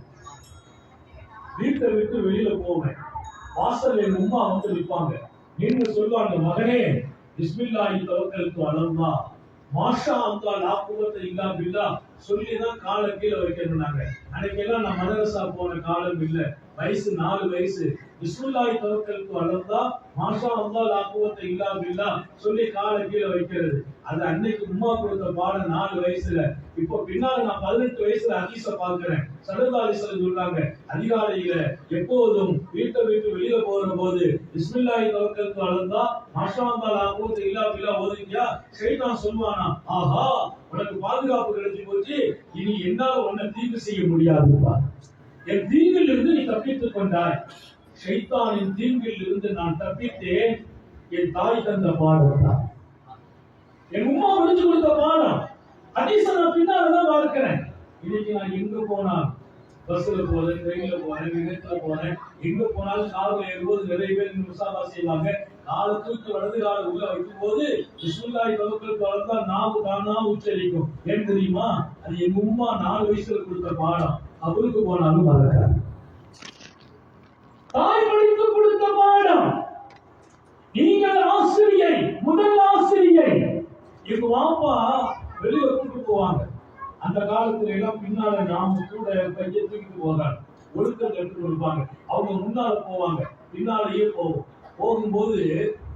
வீட்டை விட்டு வெளியில போவேன், வாசல் என் உம்மா வந்து நிற்பாங்க. நின்று சொல்லுவாங்க, மகனே, பிஸ்மில்லாஹி தவக்கல்து அலல்லாஹ், மாஷா அல்லாஹ் லா குவத்த இல்லா பில்லாஹ் சொல்லிதான் காலை கீழே வைக்கணும்னாங்க. அன்னைக்கெல்லாம் நான் மதரசா போன காலம் இல்லை. வயசு 4 வயசு. பிஸ்மில்லாஹி தவக்கல்து அலல்லாஹ், மாஷா அல்லாஹ் லா குவத்த இல்லா பில்லாஹ் சொல்லி காலை கீழே வைக்கிறது. அது அன்னைக்கு உம்மா கொடுத்த பாடம் 4 வயசுல. இப்போ பின்னால நான் 18 வயசுல ஹதீஸ பார்க்கிறேன். ஸல்லல்லாஹு அலைஹி வஸல்லம் சொல்றாங்க, அதிகாலையில எப்போதும் வீட்டை விட்டு வெளியில போற போது பிஸ்மில்லாஹி தவக்கல்து அலல்லாஹ், மாஷா அல்லாஹ் லா குவத்த இல்லா பில்லாஹ் ஓதுறியா? ஷைத்தான் சொல்வானா, ஆஹா உனக்கு பாதுகாப்பு கிடைச்சு போச்சு, இனி என்னால உன்னை தீங்கு செய்ய முடியாதுப்பா. என் தீங்கில் இருந்து நீ தப்பித்துக் கொண்டாய். ஷைத்தானின் தீங்கில் இருந்து நான் தப்பித்தேன். என் தாய் தந்த பாடம் தான், என் உம்மா முடிச்சு கொடுத்த பாடம். ஹதீஸ நான் பின்னாலதான் பார்க்கிறேன். இன்னைக்கு நான் எங்க போனாலும், பஸ்ல போறேன், ட்ரெயின்ல போறேன், விமானத்துல போறேன், எங்க போனாலும் கார்ல ஏறும்போது நிறைய பேர் முசாபா செய்வாங்க. காலை தூக்கி வலது காலை உள்ள வைக்கும் போது பிஸ்மில்லாஹி தவக்கல்து அலல்லாஹ் நாவு தானா உச்சரிக்கும். ஏன் தெரியுமா? அது எங்க உம்மா 4 வயசுல கொடுத்த பாடம். அவருக்கு போனாலும் மறக்காது. தாய் படித்து கொடுத்த பாடம். நீங்கள் ஆசிரியை, முதல் ஆசிரியை. எங்க வாப்பா வெளியில கூட்டு போவாங்க. அந்த காலத்துல எல்லாம் பின்னால நாம கூட கையை தூக்கிட்டு போவாங்க, ஒழுக்கம் எடுத்து கொடுப்பாங்க. அவங்க முன்னால போவாங்க, பின்னாலேயே போவோம். போகும்போது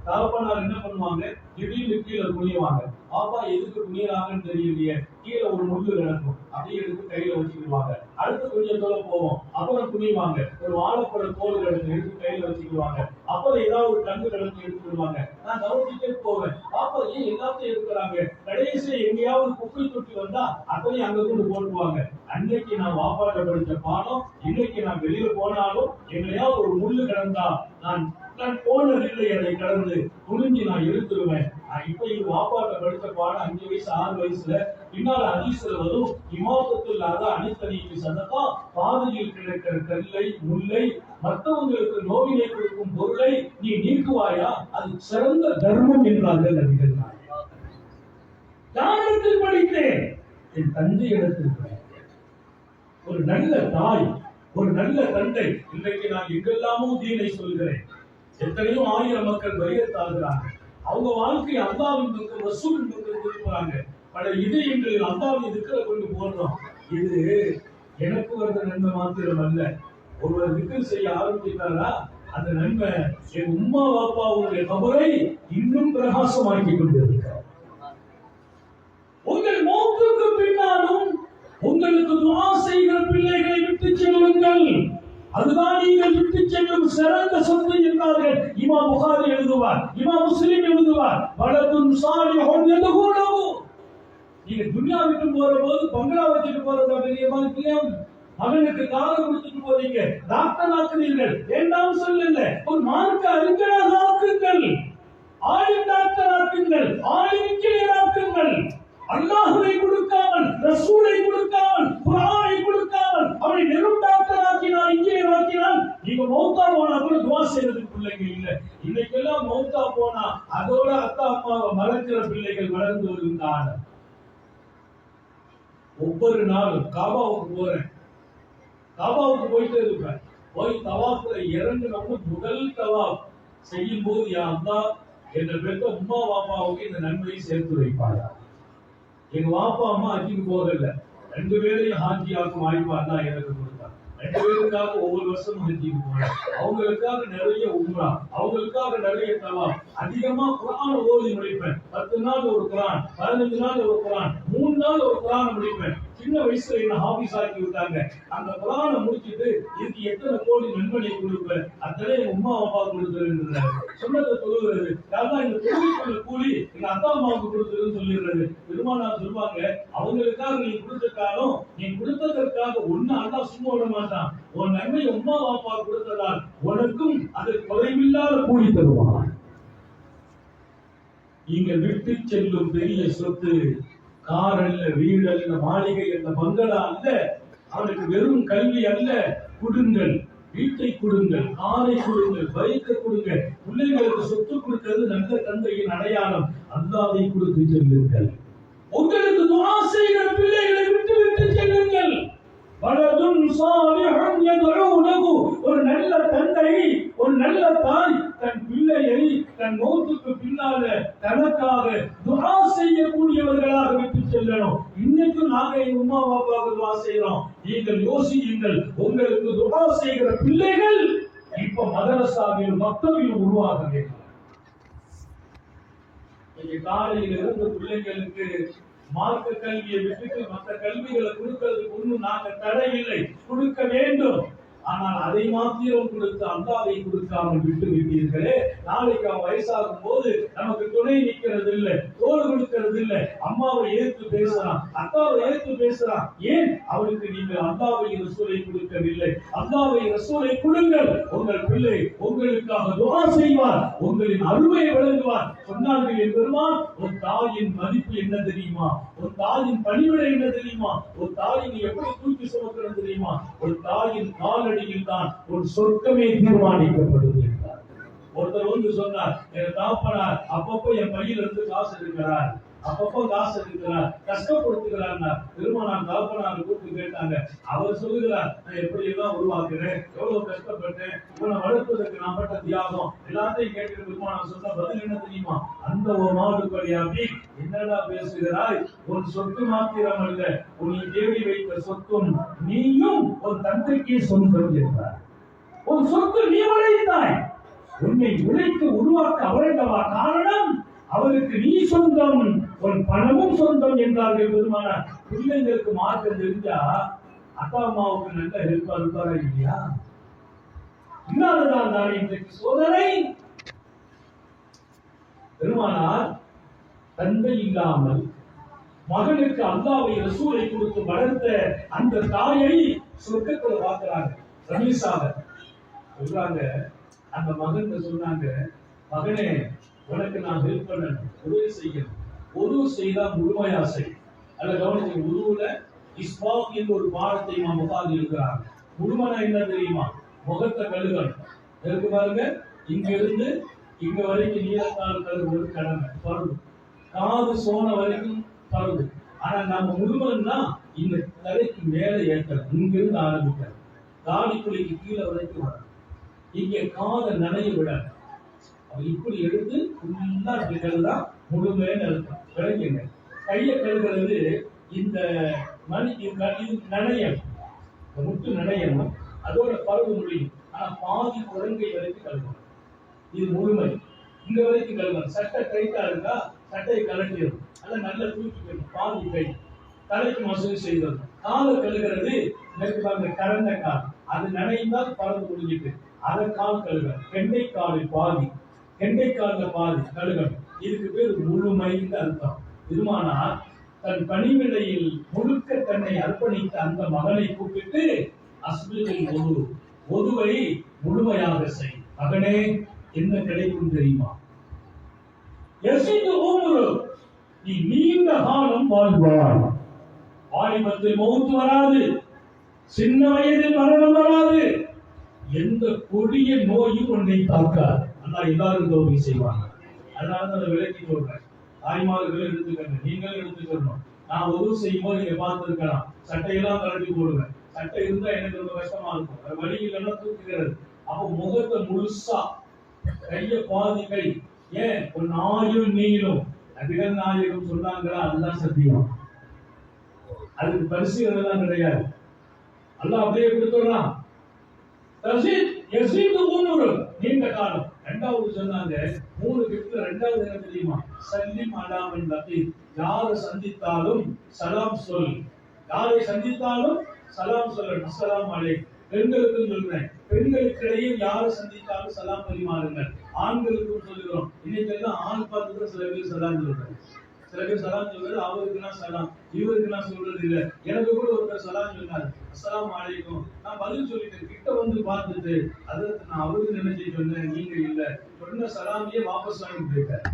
தகப்பனார் என்ன பண்ணுவாங்க, திடீர்னு கீழே குனிவாங்க. பாப்பா எதுக்கு குனியறாங்கன்னு தெரியலையே, கீழே ஒரு முள்ளு கிடக்கும், அப்படியே எடுத்து கையில வச்சுக்குவாங்க. அடுத்து கொஞ்சம் தூரம் போவோம், அப்புறம் குனிவாங்க, ஒரு வாழைப்பழ தோல் கிடக்கு எடுத்து கையில வச்சுக்குவாங்க. அப்புறம் ஏதாவது ஒரு கண்ணு கிடக்கு எடுத்துருவாங்க. நான் கவனிச்சுட்டே போவேன், பாப்பா ஏன் எல்லாத்தையும் எடுக்கிறாங்க. கடைசியில எங்கேயாவது குப்பை தொட்டி வந்தா அத்தனையும் அங்க கொண்டு போட்டுருவாங்க. அன்னைக்கு நான் வாப்பாட்ட படிச்ச பாடம், இன்னைக்கு நான் வெளியில போனாலும் எங்கேயாவது ஒரு முள்ளு கிடந்தா நான் போனதில்லை, அதை கடந்து துணிஞ்சு நான் எடுத்துருவேன். இப்ப இது வாப்பாட்ட படித்த பாடம் 5 வயசு 6 வயசுல. பின்னால ஹதீஸ்ல வரும், இமாமத்துல்லாத அனித்தனிக்கு சதகா, பாதையில் கிடக்கிற கல்லை முல்லை மற்றவங்களுக்கு நோவினை கொடுக்கும் பொருளை நீ நீக்குவாயா, அது சிறந்த தர்மம் என்றார்கள் நபிகள் நாயகம். யாரிடத்தில் படித்தேன்? என் தந்தை இடத்தில். ஒரு நல்ல தாய், ஒரு நல்ல தந்தை. இன்றைக்கு நான் எங்கெல்லாமோ தீனை சொல்கிறேன். எத்தனையோ ஆயிரம் மக்கள் பையத்தாகிறாங்க. அவங்க வாழ்க்கை அல்லாஹ்வின் பக்கம், ரசூலின் பக்கம் திருப்புறாங்க. பல இதயங்களில் அல்லாஹ்வின் திக்ரை கொண்டு போடுறோம். இது எனக்கு வந்த நன்மை மாத்திரம் அல்ல. ஒருவர் திக்ர் செய்ய ஆரம்பித்தாரா, அந்த நன்மை என் உம்மா பாப்பாவுடைய கபரை இன்னும் பிரகாசமாக்கி கொண்டிருக்கிறார். உங்கள் மௌத்துக்கு பின்னாலும் உங்களுக்கு துஆ செய்கிற பிள்ளைகளை விட்டு செல்லுங்கள். அதுதான் நீங்கள் விட்டு செல்லும் சிறந்த சொத்து என்றார்கள். இமாம் புகாரி எழுதுவார், இமாம் முஸ்லிம் எழுதுவார், வலதுன் சாலிஹுன் யதுஹுலஹு. நீங்க துன்யா விட்டு போற போது பங்களா வச்சுட்டு போறதா பெரிய பாக்கியம். மகனுக்கு காரை கொடுத்துட்டு போறீங்க, டாக்டர் ஆக்குறீர்கள், வேண்டாம் சொல்லல. ஒரு மார்க்க அறிஞராக ஆக்குங்கள், ஆலிம் டாக்டர் ஆக்குங்கள், ஆலிம் இன்ஜினியர் ஆக்குங்கள். அல்லாஹ்வை கொடுக்காமல், ரசூலை கொடுக்காமல், குர்ஆனை கொடுக்காமல் அவனை வெறும் டாக்டர் ஆக்கினால், இன்ஜினியர் ஆக்கினால், நீங்க மௌத்தா போனா கூட துஆ செய்யறதுக்கு பிள்ளைங்க இல்ல. இன்னைக்கெல்லாம் மௌத்தா போனா அதோட அத்தா அம்மாவை மறக்கிற பிள்ளைகள் வளர்ந்து வருகின்றன. ஒவ்வொரு நாளும் காபாவுக்கு போறேன், காபாவுக்கு போயிட்டே இருப்பேன். போய் தவாஃப்ல இறங்கினவங்க முதல் தவாஃப் செய்யும் போது, யா அல்லாஹ் என்ற பெற்ற உம்மா வாப்பாவுக்கு இந்த நன்மையை சேர்த்து வைப்பாயா. எங்க வாப்பா அம்மா ஹஜ்ஜுக்கு போகல, 2 பேரையும் ஹாஜி ஆக்கும் வாய்ப்பு அல்லாஹ் எனக்கு கொடுத்தார். 2 பேருக்காக ஒவ்வொரு வருஷமும் ஹஜ்ஜுக்கு போறேன். அவங்களுக்காக நிறைய உம்ரா, அவங்களுக்காக நிறைய தவாஃப். அதிகமா குர்ஆன் ஓதி முடிப்பேன். 10 நாள் ஒரு குர்ஆன், 15 நாள் ஒரு குர்ஆன், 3 நாள் ஒரு குர்ஆன் முடிப்பேன். சின்ன வயசுல என்ன ஹாபிஸ் ஆக்கி விட்டாங்க. அந்த குர்ஆனை முடிச்சிட்டு இதுக்கு எத்தனை கோடி நன்மையை கொடுப்பேன், அத்தனை உம்மா அப்பா கொடுத்துருன்றாரு. சொன்னதை தொழுகிறது, யாரா இந்த தொழுகைக்குள்ள கூலி எங்க அப்பா அம்மாவுக்கு கொடுத்துருன்னு சொல்லிடுறது. பெருமானார் சொல்லுவாங்க, அவங்களுக்காக நீ கொடுத்துட்டாலும் நீ கொடுத்ததற்காக ஒண்ணு அல்லாஹ் சும்மா விட மாட்டான். உன் நன்மை உம்மா அப்பா கொடுத்ததால் உனக்கும் அது குறைவில்லாத கூலி தருவான். நீங்க விட்டு செல்லும் பெரிய சொத்து கார் அல்ல, வீடு அல்ல, மாளிகை அல்ல, பங்களா அல்ல. அவனுக்கு வெறும் கல்வி அல்ல. கொடுங்கள், வீட்டை கொடுங்கள், காரை கொடுங்கள், பைக்கை கொடுங்க. பிள்ளைகளுக்கு சொத்து கொடுக்கிறது நல்ல தந்தையின் அடையாளம். அல்லாஹ்வை கொடுத்து செல்லுங்கள். உங்களுக்கு துஆ செய்கிற பிள்ளைகளை விட்டு விட்டு செல்லுங்கள். வலதுன் சாலிஹுன் யதுஊலஹு. ஒரு நல்ல தந்தை, ஒரு நல்ல தாய் தன் பிள்ளையை தன் மௌத்துக்கு பின்னால தனக்காக துஆ செய்யக்கூடியவர்களாக விட்டு செல்லணும். இன்னைக்கு நாங்க எங்க உம்மா பாப்பாவுக்கு துஆ செய்யறோம். நீங்கள் யோசியுங்கள், உங்களுக்கு துஆ செய்கிற பிள்ளைகள் இப்ப மதரசாவில் மக்தபில் உருவாக வேண்டும். நீங்க காலையில இருந்து பிள்ளைங்களுக்கு மார்க்க கல்வியை விட்டுட்டு மற்ற கல்விகளை கொடுக்கிறதுக்கு ஒன்றும் நாங்க தடை இல்லை, கொடுக்க வேண்டும். ஆனால் அதை மாத்திரம் கொடுத்து அல்லாஹ்வை கொடுக்காமல் விட்டு விட்டீர்களே, நாளைக்கு அவன் வயசாகும் போது நமக்கு துணை நிற்கிறது இல்லை, தோல் கொடுக்கிறது இல்லை. அம்மாவை ஏற்று பேசுறான், அத்தாவை ஏற்று பேசுறான். ஏன்? அவனுக்கு நீங்கள் அல்லாஹ்வை ரசூலை கொடுக்கவில்லை. அல்லாஹ்வை ரசூலை கொடுங்கள். உங்கள் பிள்ளை உங்களுக்காக துஆ செய்வார், உங்களின் அருமையை வழங்குவார். சொன்னார்கள் என் பெருமான், ஒரு தாயின் மதிப்பு என்ன தெரியுமா? ஒரு தாயின் பணிவிடை என்ன தெரியுமா? ஒரு தாயின் எப்படி தூக்கி சுமக்கிறது தெரியுமா? ஒரு தாயின் காலடியில் தான் ஒரு சொர்க்கமே தீர்மானிக்கப்படுது என்றார். ஒருத்தர் வந்து சொன்னார், என் தாப்பனார் அப்பப்போ என் பையில இருந்து காசு எடுக்கிறார், அப்பப்போ காசு எடுக்கிறார், கஷ்டப்படுத்துகிறார். பெருமானார் தாப்பனார் கூப்பிட்டு கேட்டாங்க. அவர் சொல்லுகிறார், நான் எப்படி எல்லாம் உருவாக்குறேன், எவ்வளவு கஷ்டப்பட்டேன், இவனை வளர்ப்பதற்கு நான் பட்ட தியாகம் எல்லாத்தையும் கேட்டு பெருமானார் சொன்ன பதில் என்ன தெரியுமா? அந்த ஒரு நாடு படியாமி என்னடா பேசுகிறாய்? உன் சொத்து மாத்திரம் அல்ல, உன்னை தேடி வைத்த சொத்தும் நீயும் ஒரு தந்தைக்கு சொந்தம் என்றார். உன் சொத்து நீ உழைத்தாய், உன்னை உழைத்து உருவாக்க அவரல்லவா காரணம். அவருக்கு நீ சொந்தம், உன் பணமும் சொந்தம் என்றார்கள் பெருமானார். பிள்ளைங்களுக்கு மார்க்கம் தெரிஞ்சா அப்பா அம்மாவுக்கு நல்ல ஹெல்ப்பா இருப்பாரா இல்லையா? இல்லாததால் தான் இன்றைக்கு சோதனை. பெருமானார் தந்தை இல்லாமல் மகனுக்கு அல்லாஹ்வை ரசூலை கொடுத்து வளர்த்த அந்த தாயை சொர்க்கத்துல பார்க்கிறாங்க. ரமீசாக சொல்றாங்க, அந்த மகன் சொன்னாங்க, மகனே உனக்கு நான் ஹெல்ப் பண்ணணும், உதவி செய்யணும். உதவு செய்தா முழுமையா செய். அல்ல கவனிச்சு, உருவுல இஸ்பாக் என்ற ஒரு பாடத்தை நாம் உட்கார்ந்து இருக்கிறாங்க. முழுமனா என்ன தெரியுமா? முகத்தை கழுகணும். இருக்கு பாருங்க, இங்க இருந்து இங்க வரைக்கும் நீளத்தால் கழுவுறது கடமை பருது, காது சோன வரைக்கும் பருது. ஆனா நம்ம முழுமன்னா இந்த தலைக்கு மேல ஏற்றணும். இங்க இருந்து ஆரம்பிக்கணும், தாடி குழிக்கு கீழே வரைக்கும் வரும். இங்க காதை நனைய விடணும். இப்படி எடுத்து ஃபுல்லா கழுதா முழுமையான இருக்கும். விளங்குங்க, கையை கழுகிறது இந்த மணி இது நனையணும், முட்டு நனையணும், அதோட பருவ முடியும். ஆனா பாதி குழந்தை வரைக்கும் கழுவணும். இது முழுமை. இங்க வரைக்கும் கழுவணும். சட்டை டைட்டா இருக்கா, சட்டையை கலட்டிடும். அதை நல்லா தூக்கிக்கணும். பாதி கை தலைக்கு மசூதி செய்வது. காலை கழுகிறது கரண்ட கால், அது நனைந்தால் பறந்து முடிஞ்சிட்டு அதை கால் கழுகணும். கெண்டைக்காலில் பாதி, கெண்டைக்கால பாதி கழுகணும். இதுக்கு பேர் முழுமைன்னு அர்த்தம். பெருமானார் தன் பணிவிடையில் முழுக்க தன்னை அர்ப்பணித்த அந்த மகனை கூப்பிட்டு அஸ்பிரில் ஒதுவை முழுமையாக செய். மகனே, என்ன கிடைக்கும் தெரியுமா? நீ நீண்ட காலம் வாழ்வாய். வாலிபத்தில் மௌத்து வராது, சின்ன வயதில் மரணம் வராது, எந்த கொடிய நோயும் உன்னை தாக்காது. அல்லாஹ் எல்லாரும் தோல்வி செய்வாங்க. அதனால அதை விளக்கி சொல்றேன். தாய்மார்கள் எடுத்துக்கணும், நீங்களும் எடுத்துக்கணும். நான் உதவு செய்யும் போது நீங்க பார்த்திருக்கலாம், சட்டையெல்லாம் கலட்டி போடுவேன். சட்டை இருந்தா எனக்கு ரொம்ப கஷ்டமா இருக்கும், வழி இல்லைன்னா தூக்குகிறது. அப்போ முகத்தை முழுசா, கைய பாதி கை, ஏன் ஒரு ஆயுள் நீளும் நபிகள் நாயகம் சொன்னாங்களா, அதுதான் சத்தியம். அதுக்கு பரிசீலனை எல்லாம் கிடையாது. அல்லாஹ் அப்படியே கொடுத்துடலாம். நீண்ட காலம். இரண்டாவது சொன்னாங்க, 3 கிஃப்ட்ல இரண்டாவது என்ன தெரியுமா? சல்லிம் அலாமன் லகீ. யாரை சந்தித்தாலும் சலாம் சொல். யாரை சந்தித்தாலும் சலாம் சொல்லணும். அஸ்ஸலாமு அலைக்கும். பெண்களுக்கும் சொல்றேன், பெண்களுக்கிடையே யாரை சந்தித்தாலும் சலாம் பரிமாறுங்கள். ஆண்களுக்கும் சொல்லுகிறோம். இன்னைக்கெல்லாம் ஆண் பார்த்து சில பேர் சலாம் சொல்றாங்க. சில பேர் சலாம் சொல்றது அவருக்கு நான் சலாம், இவருக்கு நான் சொல்றது இல்ல. எனக்கு கூட ஒருத்தர் சலாம் சொன்னாரு, அஸ்ஸலாமு அலைக்கும். நான் பதில் சொல்லிட்டேன். கிட்ட வந்து பார்த்துட்டு அதற்கு நான் அவருக்கு நினைச்சு சொன்னேன், நீங்க இல்ல. சொன்ன சலாமியே வாபஸ் வாங்கி போயிட்டார்.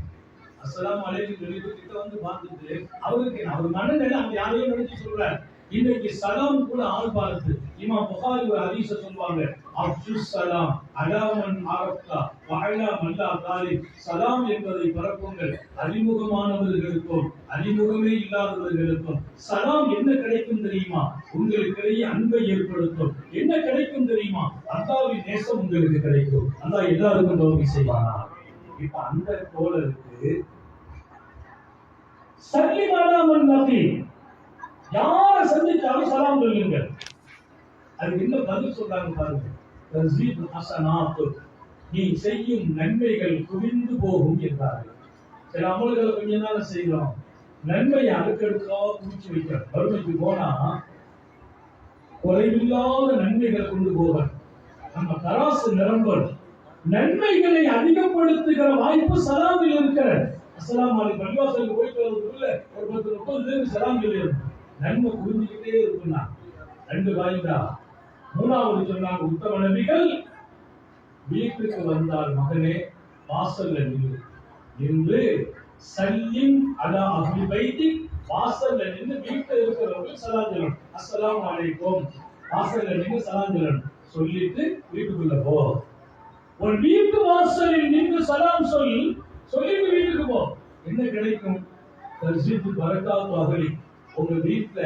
அஸ்ஸலாமு அலைக்கும் சொல்லிட்டு கிட்ட வந்து பார்த்துட்டு அவருக்கு அவர் மனநிலை அந்த யாரையும் நினைச்சு சொல்றாரு. இன்னைக்கு சலாம் கூட ஆள் பார்த்து இமாம் புகாரி ஒரு ஹதீஸ சொல்வாங்க, அப்துஸ் சலாம் அலாமன் அரஃப்தா வஅலா மல்லா தாலி. சலாம் என்பதை பரப்புங்கள் அறிமுகமானவர்களுக்கும் அறிமுகமே இல்லாதவர்களுக்கும். சலாம் என்ன கிடைக்கும் தெரியுமா? உங்களுக்கிடையே அன்பை ஏற்படுத்தும். என்ன கிடைக்கும் தெரியுமா? அல்லாஹ்வின் நேசம் உங்களுக்கு கிடைக்கும். அல்லாஹ் எல்லாருக்கும் தௌஃபீ செய்வானா? இப்ப அந்த தோழருக்கு சல்லிம் அலாமன் லகீ, யாரை சந்திச்சாலும் சலாம் சொல்லுங்க. அதுக்கு என்ன பதில் சொல்றாங்க பாருங்க. தஸீது ஹஸனாத், நீ செய்யும் நன்மைகள் குவிந்து போகும் என்றார்கள். சில அமல்களை கொஞ்ச நாள் செய்யலாம், நன்மையை அடுக்கடுக்கா குவிச்சு வைக்கிறோம். வறுமைக்கு போனா குறைவில்லாத நன்மைகளை கொண்டு போவன். நம்ம தராசு நிரம்பல். நன்மைகளை அதிகப்படுத்துகிற வாய்ப்பு சலாமில் இருக்கிறது. அஸ்ஸலாமு அலைக்கும். பள்ளிவாசலுக்கு போயிட்டு வரதுக்குள்ள ஒரு 10-30 பேருக்கு சலாம் சொல்லிடணும். நன்மை புரிஞ்சுக்கிட்டே இருக்குன்னா 2 வாய்ந்தா. 3வது சொன்னாங்க, உத்தம நபிகள் வீட்டுக்கு வந்தால் மகனே வாசல்ல நின்று சல்லிம் அலா அஹ்லி பைத்தி, வாசல்ல நின்று வீட்டுல இருக்கிறவங்க சலாம் சொல்லணும். அஸ்ஸலாமு அலைக்கும். வாசல்ல நின்று சலாம் சொல்லணும். சொல்லிட்டு வீட்டுக்குள்ள போ. ஒரு வீட்டு வாசலில் நின்று சலாம் சொல்லிட்டு வீட்டுக்கு போ. என்ன கிடைக்கும்? தர்ஜீத் பரக்காத்து அஹ்லி. உங்க வீட்டுல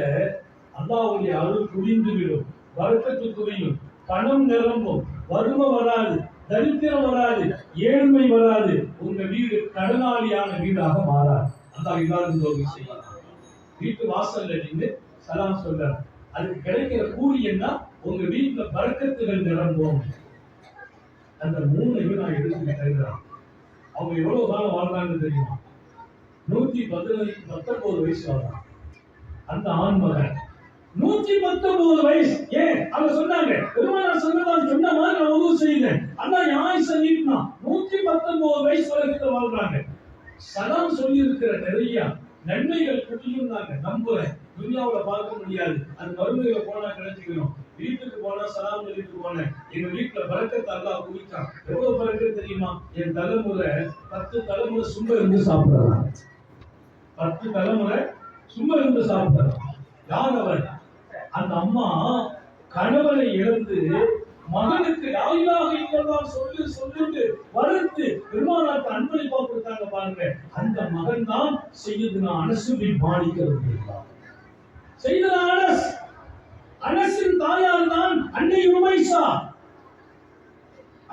அல்லாஹ்வுடைய அருள் குவிந்து விடும், பரக்கத்து குவியும், பணம் நிரம்பும், வறுமை வராது, தரித்திரம் வராது, ஏழ்மை வராது. உங்க வீடு கடனாளியான வீடாக மாறாது. அல்லாஹ் எல்லாருக்கும் தௌஃபீக் செய்வார். வீட்டு வாசல்ல நின்று சலாம் சொல்றார். அதுக்கு கிடைக்கிற கூலி என்ன? உங்க வீட்டுல பரக்கத்துகள் நிரம்பும். அந்த 3ஐயும் நான் எடுத்துக்கிட்டேன். அவங்க எவ்வளவு காலம் வாழ்ந்தாங்கன்னு தெரியுமா? 119 வயசு வாழ்ந்தாங்க அந்த ஆண்மகன். 119 வயசு. ஏன் அவங்க சொன்னாங்க, பெருமானார் சொன்னதான் சொன்ன மாதிரி நான் உதவு செய்தேன். ஆனா ஆயுச நீட்டினா 119 வயசு வரைக்கும் வாழ்றாங்க. சலாம் சொல்லி இருக்கிற நிறைய நன்மைகள் புரியும் நாங்க நம்புறேன். துனியாவுல பார்க்க முடியாது, அது மறுமையில போனா கிடைச்சிக்கணும். வீட்டுக்கு போனா சலாம் சொல்லிட்டு போனேன். எங்க வீட்டுல பறக்கத்தை அல்லாஹ் குடிச்சான். எவ்வளவு பறக்கத்து தெரியுமா? என் தலைமுறை 10 தலைமுறை சும்மா இருந்து சாப்பிடுறாங்க. 10 தலைமுறை சும்மா இருந்து சாப்பிடுறாங்க. யார் அவர்? அந்த அம்மா கணவனை இழந்து மகனுக்கு லா இலாஹ இல்லல்லாஹ் சொல்லிட்டு வளர்த்து பெருமானாருக்கு அன்பளிப்பா கொடுத்தாங்க பாருங்க. அந்த மகன் தான் சையதுனா அனஸ் பின் மாலிக் ரலியல்லாஹு. சையதுனா அனஸின் தாயார் தான் அன்னை உமைஸா.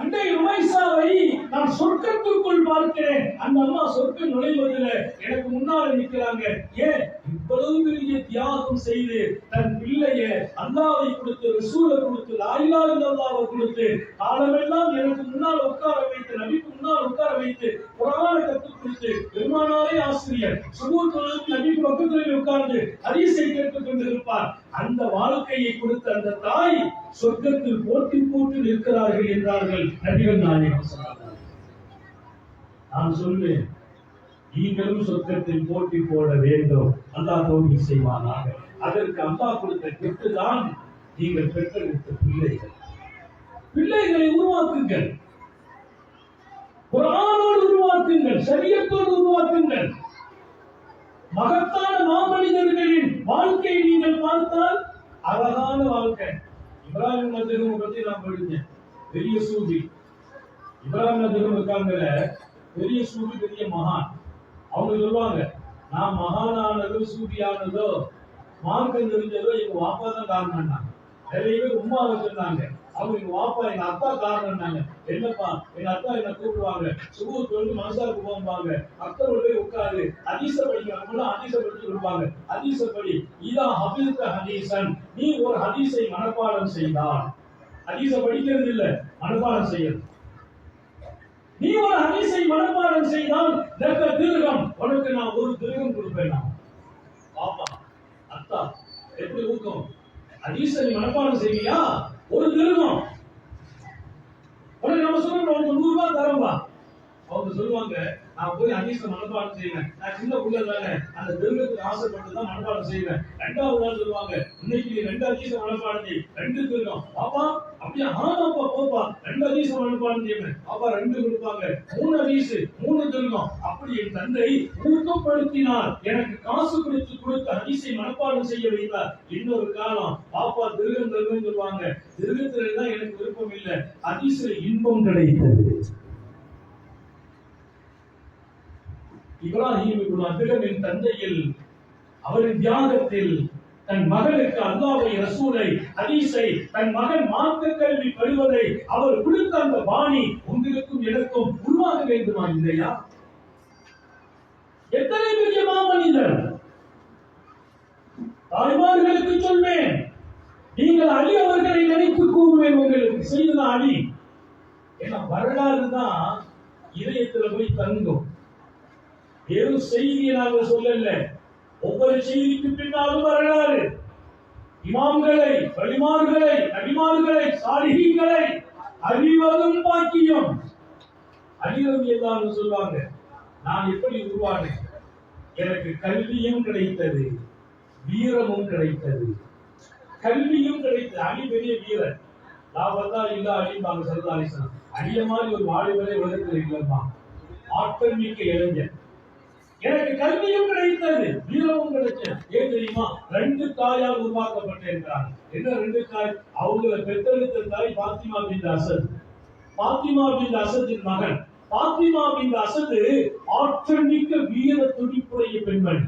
அன்னை உமைஸாவை நான் சொர்க்கத்துக்குள் பார்க்கிறேன். அந்த அம்மா சொர்க்கம் நுழைவதில் எனக்கு முன்னால் நிற்கிறாங்க. ஏன் இவ்வளவு பெரிய தியாகம் செய்து தன் பிள்ளைய அல்லாஹ்வை கொடுத்து, ரசூலை கொடுத்து, லா இலாஹ இல்லல்லாஹ்வை கொடுத்து, காலமெல்லாம் எனக்கு முன்னால் உட்கார வைத்து, நபிக்கு முன்னால் உட்கார வைத்து குர்ஆனை கற்றுக் கொடுத்து, பெருமானாரே ஆசிரியர், சுபூத் தொழுது நபிக்கு பக்கத்தில் உட்கார்ந்து ஹதீஸை கேட்டுக் கொண்டிருப்பார். அந்த வாழ்க்கையை கொடுத்த அந்த தாய் சொர்க்கத்தில் போட்டி போட்டு நிற்கிறார்கள் என்றார்கள் நபிகள் நாயகம் ஸல்லல்லாஹு அலைஹி வஸல்லம். நான் சொல்வேன், நீங்களும் சொர்க்கத்தில் போட்டி போட வேண்டும். அல்லாஹ் தௌஃபீக் செய்வானாக. அதற்கு அல்லாஹ் கொடுத்த கிஃப்ட் தான் நீங்கள் பெற்றெடுத்த பிள்ளைகள். பிள்ளைகளை உருவாக்குங்கள், குர்ஆனோடு உருவாக்குங்கள், ஷரியத்தோடு உருவாக்குங்கள். மகத்தான மாமனிதர்களின் வாழ்க்கை நீங்கள் பார்த்தால் அழகான வாழ்க்கை. இப்ராஹிம் நஜரும் பத்தி நான் படிச்சேன். பெரிய சூஃபி இப்ராஹிம் நஜரும் இருக்காங்கல்ல, பெரிய சூஃபி, பெரிய மகான். அவங்க சொல்லுவாங்க, நான் மகானானதோ சூஃபியானதோ மார்க்கம் தெரிஞ்சதோ எங்க வாப்பா தான் காரணம்னா. நிறைய பேர் உம்மாவை சொன்னாங்க, அவங்க எங்க வாப்பா எங்க அத்தா காரணம்னாங்க. என்னப்பா, எங்க அத்தா என்ன கூப்பிடுவாங்க, சுபூத் வந்து மனசாருக்கு போவாங்க, அத்தோட போய் உட்காரு ஹதீஸ படிக்கிறாங்க, ஹதீஸ படிச்சு கொடுப்பாங்க. ஹதீஸ படி, இதா ஹபீஸ ஹதீஸன், நீ ஒரு ஹதீஸை மனப்பாடம் செய்தால், ஹதீஸ படிக்கிறது இல்ல, மனப்பாடம் செய்யறது. நீ ஒரு ஹதீஸை மனப்பாடம் செய்தால் லக்க திர்ஹம், உனக்கு நான் ஒரு திர்ஹம் கொடுப்பேன். பாப்பா அத்தா எப்படி ஊக்கம், ஹதீஸை மனப்பாடம் செய்வியா, ஒரு திர்ஹம் உனக்கு நம்ம சொல்றோம், உனக்கு 100 ரூபாய் தரம்பா. அவங்க சொல்லுவாங்க, நான் போய் ஹதீஸை மனப்பாடம் செய்வேன், நான் சின்ன புள்ள தானே, அந்த திர்ஹத்துக்கு ஆசைப்பட்டு தான் மனப்பாடம் செய்வேன். 2வது நாள் சொல்லுவாங்க, இன்னைக்கு நீ 2 ஹதீஸை மனப்பாடம் செய், 2 திர்ஹம். பாப்பா அப்படியே, ஆமாப்பா போப்பா 2 ஹதீஸை மனப்பாடம் செய்வேன். பாப்பா 2 கொடுப்பாங்க, 3 ஹதீஸ் 3 திர்ஹம். அப்படி என் தந்தை ஊக்கப்படுத்தினார், எனக்கு காசு கொடுத்து ஹதீஸை மனப்பாடம் செய்ய வைத்தார். இன்னொரு காலம் பாப்பா திர்ஹம் சொல்லுவாங்க, திர்ஹத்துல தான் எனக்கு விருப்பம் இல்லை, ஹதீஸ்ல இன்பம் கிடைத்தது. இப்ராஹிம் இப்னு அத்ஹமின் தந்தையில், அவரின் தியாகத்தில் தன் மகனுக்கு அல்லாஹ்வை, ரசூலை, ஹதீஸை, தன் மகன் மார்க்க கல்வி பெறுவதை அவர் கொடுத்த அந்த பாணி உங்களுக்கும் எனக்கும் உருவாக வேண்டுமா இல்லையா? எத்தனை பெரிய மாமனிதர்! தாய்மார்களுக்கு சொல்வேன், நீங்கள் அலி அவர்களை நினைத்து கூறுவேன் உங்களுக்கு, செய்தது அலி. ஏன்னா வரலாறு தான் இதயத்துல போய் தங்கும். வெறும் செய்தியை நாங்கள் சொல்லல, ஒவ்வொரு செய்திக்கு பின்னாலும் வரலாறு. இமாம்களை, வலிமார்களை, நபிமார்களை, சாலிஹீன்களை அறிவதும் பாக்கியம். அலி ரலியல்லாஹு அன்ஹு சொல்வாங்க, நான் எப்படி உருவானேன், எனக்கு கல்வியும் கிடைத்தது, வீரமும் கிடைத்தது. கல்வியும் கிடைத்தது. அலி பெரிய வீரர், லாபத்தா இல்ல அலிம்பாங்க ஸல்லல்லாஹு அலைஹி வஸல்லம். அலிய மாதிரி ஒரு வாலிபரே உலகத்தில் இல்லைப்பா, ஆற்றல் மிக்க இளைஞர். எனக்கு கல்வியும் கிடைத்தது, வீரமும் கிடைச்சது. ஏன் தெரியுமா? 2 தாயால் உருவாக்கப்பட்டிருக்கிறார். என்ன 2 தாய்? அவங்களை பெற்றெடுத்த தாய் பாத்திமா பின்த் அசத். பாத்திமா பின்த் அசத்தின் மகன். பாத்திமா பின்த் அசத் ஆற்றல் மிக்க வீர துடிப்புடைய பெண்மணி.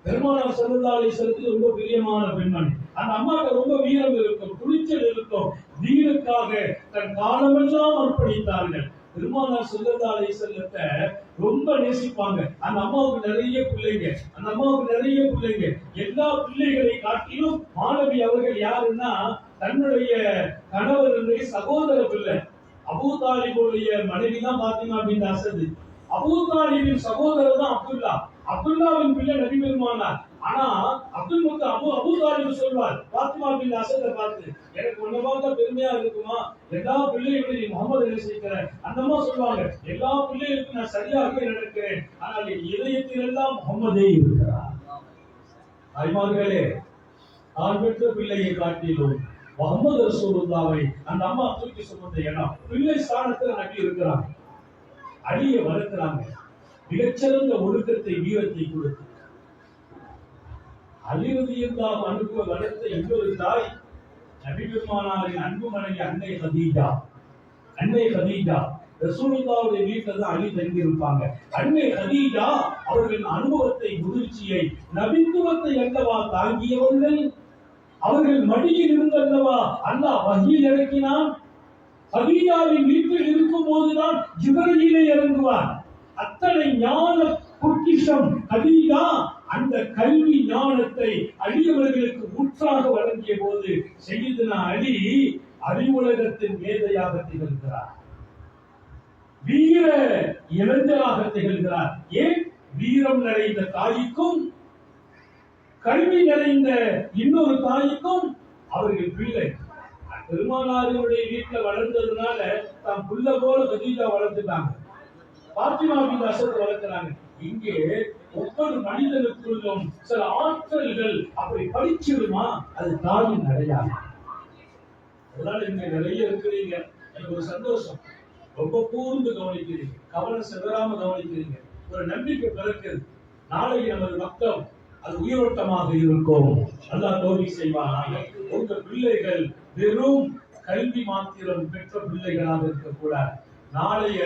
பெருமானார் ஸல்லல்லாஹு அலைஹி வஸல்லம் ரொம்ப பிரியமான பெண்மணி. அந்த அம்மாவுக்கு ரொம்ப வீரம் இருக்கும், துணிச்சல் இருக்கும். தீனுக்காக தன் காலமெல்லாம் அர்ப்பணித்தார்கள். பெருமானார் ஸல்லல்லாஹு அலைஹி வஸல்லத்தை ரொம்ப நேசிப்பாங்க. அந்த அம்மாவுக்கு நிறைய பிள்ளைங்க. எல்லா பிள்ளைகளை காட்டிலும் மாணவி அவர்கள் யாருன்னா, தன்னுடைய கணவருடைய சகோதர பிள்ளை. அபூ தாலிபுடைய மனைவி தான் பாத்திமா பின் அசத். அபூ தாலிபின் சகோதரர் தான் அப்துல்லா. அப்துல்லாவின் பிள்ளை நபி பெருமானார். ஆனா அபூ தாலிப் சொல்வார் பாத்திமா பின் அசத்தை பார்த்து, எனக்கு உன்னை பார்த்தா பெருமையா இருக்குமா, எல்லா பிள்ளைகளும் நீ முகமது நேசிக்கிற. அந்த அம்மா சொல்லுவாங்க, எல்லா பிள்ளைகளுக்கும் நான் சரியாக நடக்கிறேன், ஆனால் என் இதயத்தில் எல்லாம் முகமதே இருக்கிறார். தாய்மார்களே, நான் பெற்ற பிள்ளையை காட்டிலும் முகமது ரசூலுல்லாஹ்வை அந்த அம்மா தூக்கி சுமந்த இடம். பிள்ளை ஸ்தானத்தில் நபி இருக்கிறாங்க. அடியை வளர்க்கிறாங்க. மிகச்சிறந்த ஒழுக்கத்தை வீரத்தை கொடுத்து அலி ரலியல்லாஹு அன்ஹு வளர்த்த இன்னொரு தாய் நபி பெருமானாரின் அன்பு மனைவி அன்னை கதீஜா. அன்னை கதீஜா ரசூலுல்லாஹ்வுடைய வீட்டில் தான் அலி தங்கி இருப்பாங்க. அன்னை கதீஜா அவர்களின் அனுபவத்தை, முதிர்ச்சியை, நபித்துவத்தை அல்லவா தாங்கியவர்கள். அவர்கள் மடியில் இருந்தல்லவா அல்லாஹ் வஹீ இறக்கினான். கதீஜாவின் வீட்டில் இருக்கும் போதுதான் ஜிப்ரீலே இறங்குவார். அத்தனை ஞான பொக்கிஷம் கதீஜா. அந்த கல்வி ஞானத்தை அலி அவர்களுக்கு ஊற்றாக வழங்கிய போது சையதுனா அலி அறிவுலகத்தின் மேதையாக திகழ்கிறார், வீர இளைஞராக திகழ்கிறார். ஏன்? வீரம் நிறைந்த தாய்க்கும் கல்வி நிறைந்த இன்னொரு தாய்க்கும் அவர்கள் பிள்ளை. பெருமானாருடைய வீட்டுல வளர்ந்ததுனால தான் புள்ள போல கதீஜா வளர்த்துட்டாங்க. பாத்திமா பின் அசத் வளர்க்கிறாங்க. இங்கே ஒவ்வொரு மனிதனுக்குள்ளும் சில ஆற்றல்கள் அப்படி படிச்சிடுமா, அது தாயின் அடையாளம். அதனால இங்க நிறைய இருக்கிறீங்க, எனக்கு ஒரு சந்தோஷம். ரொம்ப கூர்ந்து கவனிக்கிறீங்க, கவனம் செதறாம கவனிக்கிறீங்க. ஒரு நம்பிக்கை பிறக்குது, நாளைக்கு நமது மக்கள் அது உயிரோட்டமாக இருக்கும். அல்லாஹ் தௌஃபீக் செய்வானாக. உங்க பிள்ளைகள் வெறும் கல்வி மாத்திரம் பெற்ற பிள்ளைகளாக இருக்கக்கூடாது. நாளைய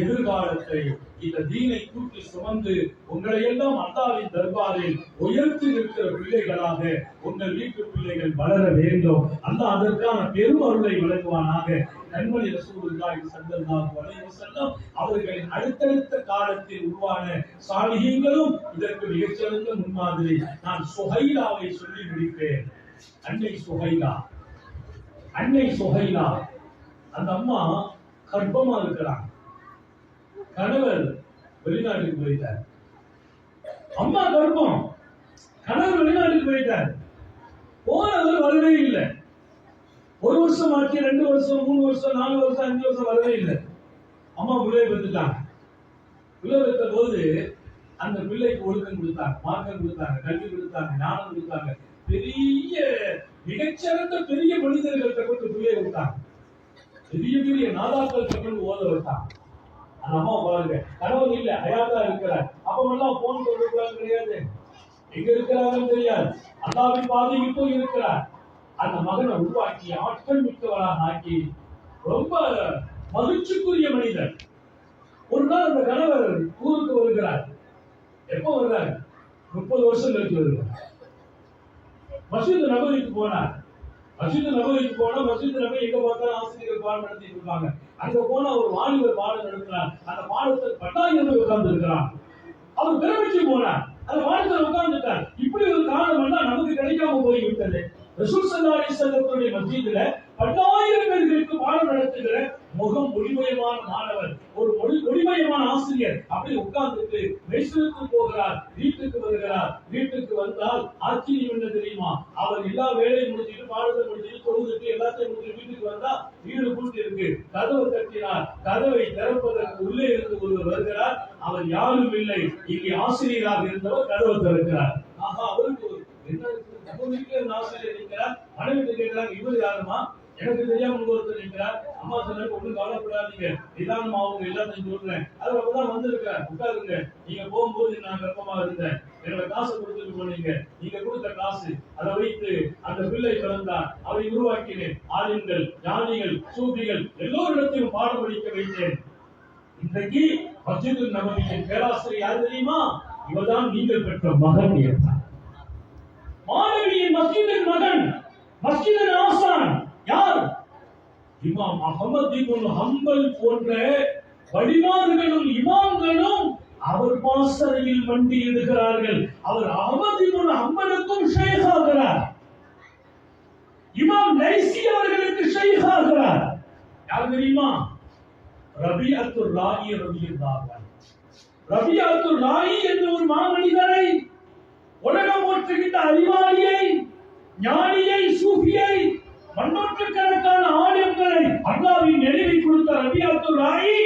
எதிர்காலத்தை இந்த தீனை தூக்கி சுமந்து உங்களை எல்லாம் அல்லாஹ்வின் தர்பாரில் உயர்த்தி இருக்கிற பிள்ளைகளாக உங்கள் வீட்டு பிள்ளைகள் வளர வேண்டும். அல்லாஹ் அதற்கான பெருமருளை வழங்குவானாக. கண்மணி ரசூலுல்லாஹி ஸல்லல்லாஹு அலைஹி வஸல்லம் அவர்களின் அடுத்தடுத்த காலத்தில் உருவான சாலிஹீன்களும் இதற்கு மிகச்சிறந்த முன்மாதிரி. நான் சுஹைலாவை சொல்லி முடிப்பேன். அன்னை சுஹைலா, அன்னை சுஹைலா அந்த அம்மா கர்ப்பமா இருக்கிறாங்க. கணவர் வெளிநாட்டுக்கு போயிட்டார். அம்மா கர்ப்பம், கணவர் வெளிநாட்டுக்கு போயிட்டார். போனவர் வரவே இல்லை. 1 வருஷம் ஆச்சு, 2 வருஷம், 3 வருஷம், 4 வருஷம், 5 வருஷம் வரவே இல்லை. அம்மா பிள்ளையை பெற்றுட்டாங்க. பிள்ளை பெற்ற போது அந்த பிள்ளைக்கு ஒழுக்கம் கொடுத்தாங்க, மார்க்கம் கொடுத்தாங்க, கல்வி கொடுத்தாங்க, ஞானம் கொடுத்தாங்க. பெரிய மிகச்சிறந்த பெரிய மனிதர்கள்ட்ட கொண்டு பிள்ளையை கொடுத்தாங்க. பெரிய பெரிய நாதாக்கள் கொண்டு ஓத விட்டாங்க. அந்த அம்மா பாருங்க, கணவர் இல்ல, ஹயாத்தா இருக்கிறார். அப்பமெல்லாம் போன் கொடுக்கிறாங்க கிடையாது, எங்க இருக்கிறாங்கன்னு தெரியாது. அல்லாஹ்வின் பாதையில் போய் இருக்கிறார். அந்த மகனை உருவாக்கி ஆற்றல் மிக்கவராக ஆக்கி ரொம்ப மகிழ்ச்சிக்குரிய மனிதர். ஒரு நாள் அந்த கணவர் ஊருக்கு வருகிறார். எப்போ வருகிறார்? 30 வருஷம் கழிச்சு வருகிறார். மஸ்ஜித் நபவிக்கு போனார். மஸ்ஜித் நபவிக்கு போனா மஸ்ஜித் நபவி எங்க பார்த்தாலும் ஆசிரியர்கள் பாடம் நடத்திட்டு இருப்பாங்க. அங்க போனா ஒரு வாலிபர் பாடம் நடத்துறார். அந்த பாடத்தில் 10,000 பேர் உட்கார்ந்து இருக்கிறார். அவர் பெருமிச்சு போனார். அந்த வாலிபர் உட்கார்ந்துட்டார். இப்படி ஒரு காரணம் எல்லாம் நமக்கு கிடைக்காம போய்விட்டது. ரசூல் ஸல்லல்லாஹு அலைஹி வஸல்லம் மஸ்ஜித்ல 10,000 பேர்களுக்கு பாடம் நடத்துகிற முகம் ஒளிமயமான மாணவர், ஒரு ஒளிமயமான ஆசிரியர் அப்படி உட்கார்ந்துட்டு மெய்சிலுக்கு போகிறார். வீட்டுக்கு வருகிறார். வீட்டுக்கு வந்தால் ஆச்சரியம் என்ன தெரியுமா? அவர் எல்லா வேலையும் முடிச்சுட்டு, பாடத்தை முடிச்சுட்டு, தொழுதுட்டு, எல்லாத்தையும் முடிச்சுட்டு வீட்டுக்கு வந்தா வீடு பூட்டி இருக்கு. கதவை தட்டினார். கதவை திறப்பதற்கு உள்ளே இருந்து ஒருவர் வருகிறார். அவர் யாரும் இல்லை, இங்கே ஆசிரியராக இருந்தவர் கதவை திறக்கிறார். ஆஹா, அவருக்கு என்ன ஆசிரியர் இருக்கிறார். மனைவி கேட்கிறாங்க, இவர் யாருமா? எனக்கு தெரியாம ஒருத்தர் இருக்கிறார். அம்மா சொன்னாங்க, ஒன்றும் கவலைப்படாதீங்க, நிதானமா அவங்க எல்லாத்தையும் சொல்றேன். அது அப்பதான் வந்திருக்கிறேன், உட்காருங்க. நீங்க போகும்போது நான் கர்ப்பமா இருந்தேன், என்னோட காசை கொடுத்துட்டு போனீங்க. நீங்க கொடுத்த காசு அதை வைத்து அந்த பிள்ளை பிறந்தார். அவரை உருவாக்கினேன். ஆலிம்கள், ஞானிகள், சூஃபிகள் எல்லோரிடத்தையும் பாடம் படிக்க வைத்தேன். இன்றைக்கு மஸ்ஜித் நபவியின் பேராசிரியர் யார் தெரியுமா? இவர்தான் நீங்கள் பெற்ற மகன் என்றார். மாணவியின் மஸ்ஜிதின் மகன், மஸ்ஜிதின் ஆசான் யார்? இமாம் அஹ்மத் இப்னு ஹம்பல் போன்ற வழிமார்களும் இமாம்களும் அவர் பாசறையில் மண்டியிடுகிறார்கள். அவர் அஹ்மத் இப்னு ஹம்பலுக்கும் ஷேக் ஆகிறார். இமாம் லைசி அவர்களுக்கு ஷேக் ஆகிறார். யார் தெரியுமா? ரபியத்துர் ராயி ரலியல்லாஹு அன்ஹு. ரபியத்துர் ராயி என்ற ஒரு மாமனிதரை, உலகம் போற்றுகின்ற அறிவாளியை, ஞானியை, சூஃபியை, மண்ணூற்றுக்கணக்கான ஆலயங்களை அல்லாஹ்வின் நினைவை கொடுத்த ரபியத்துர் ராயி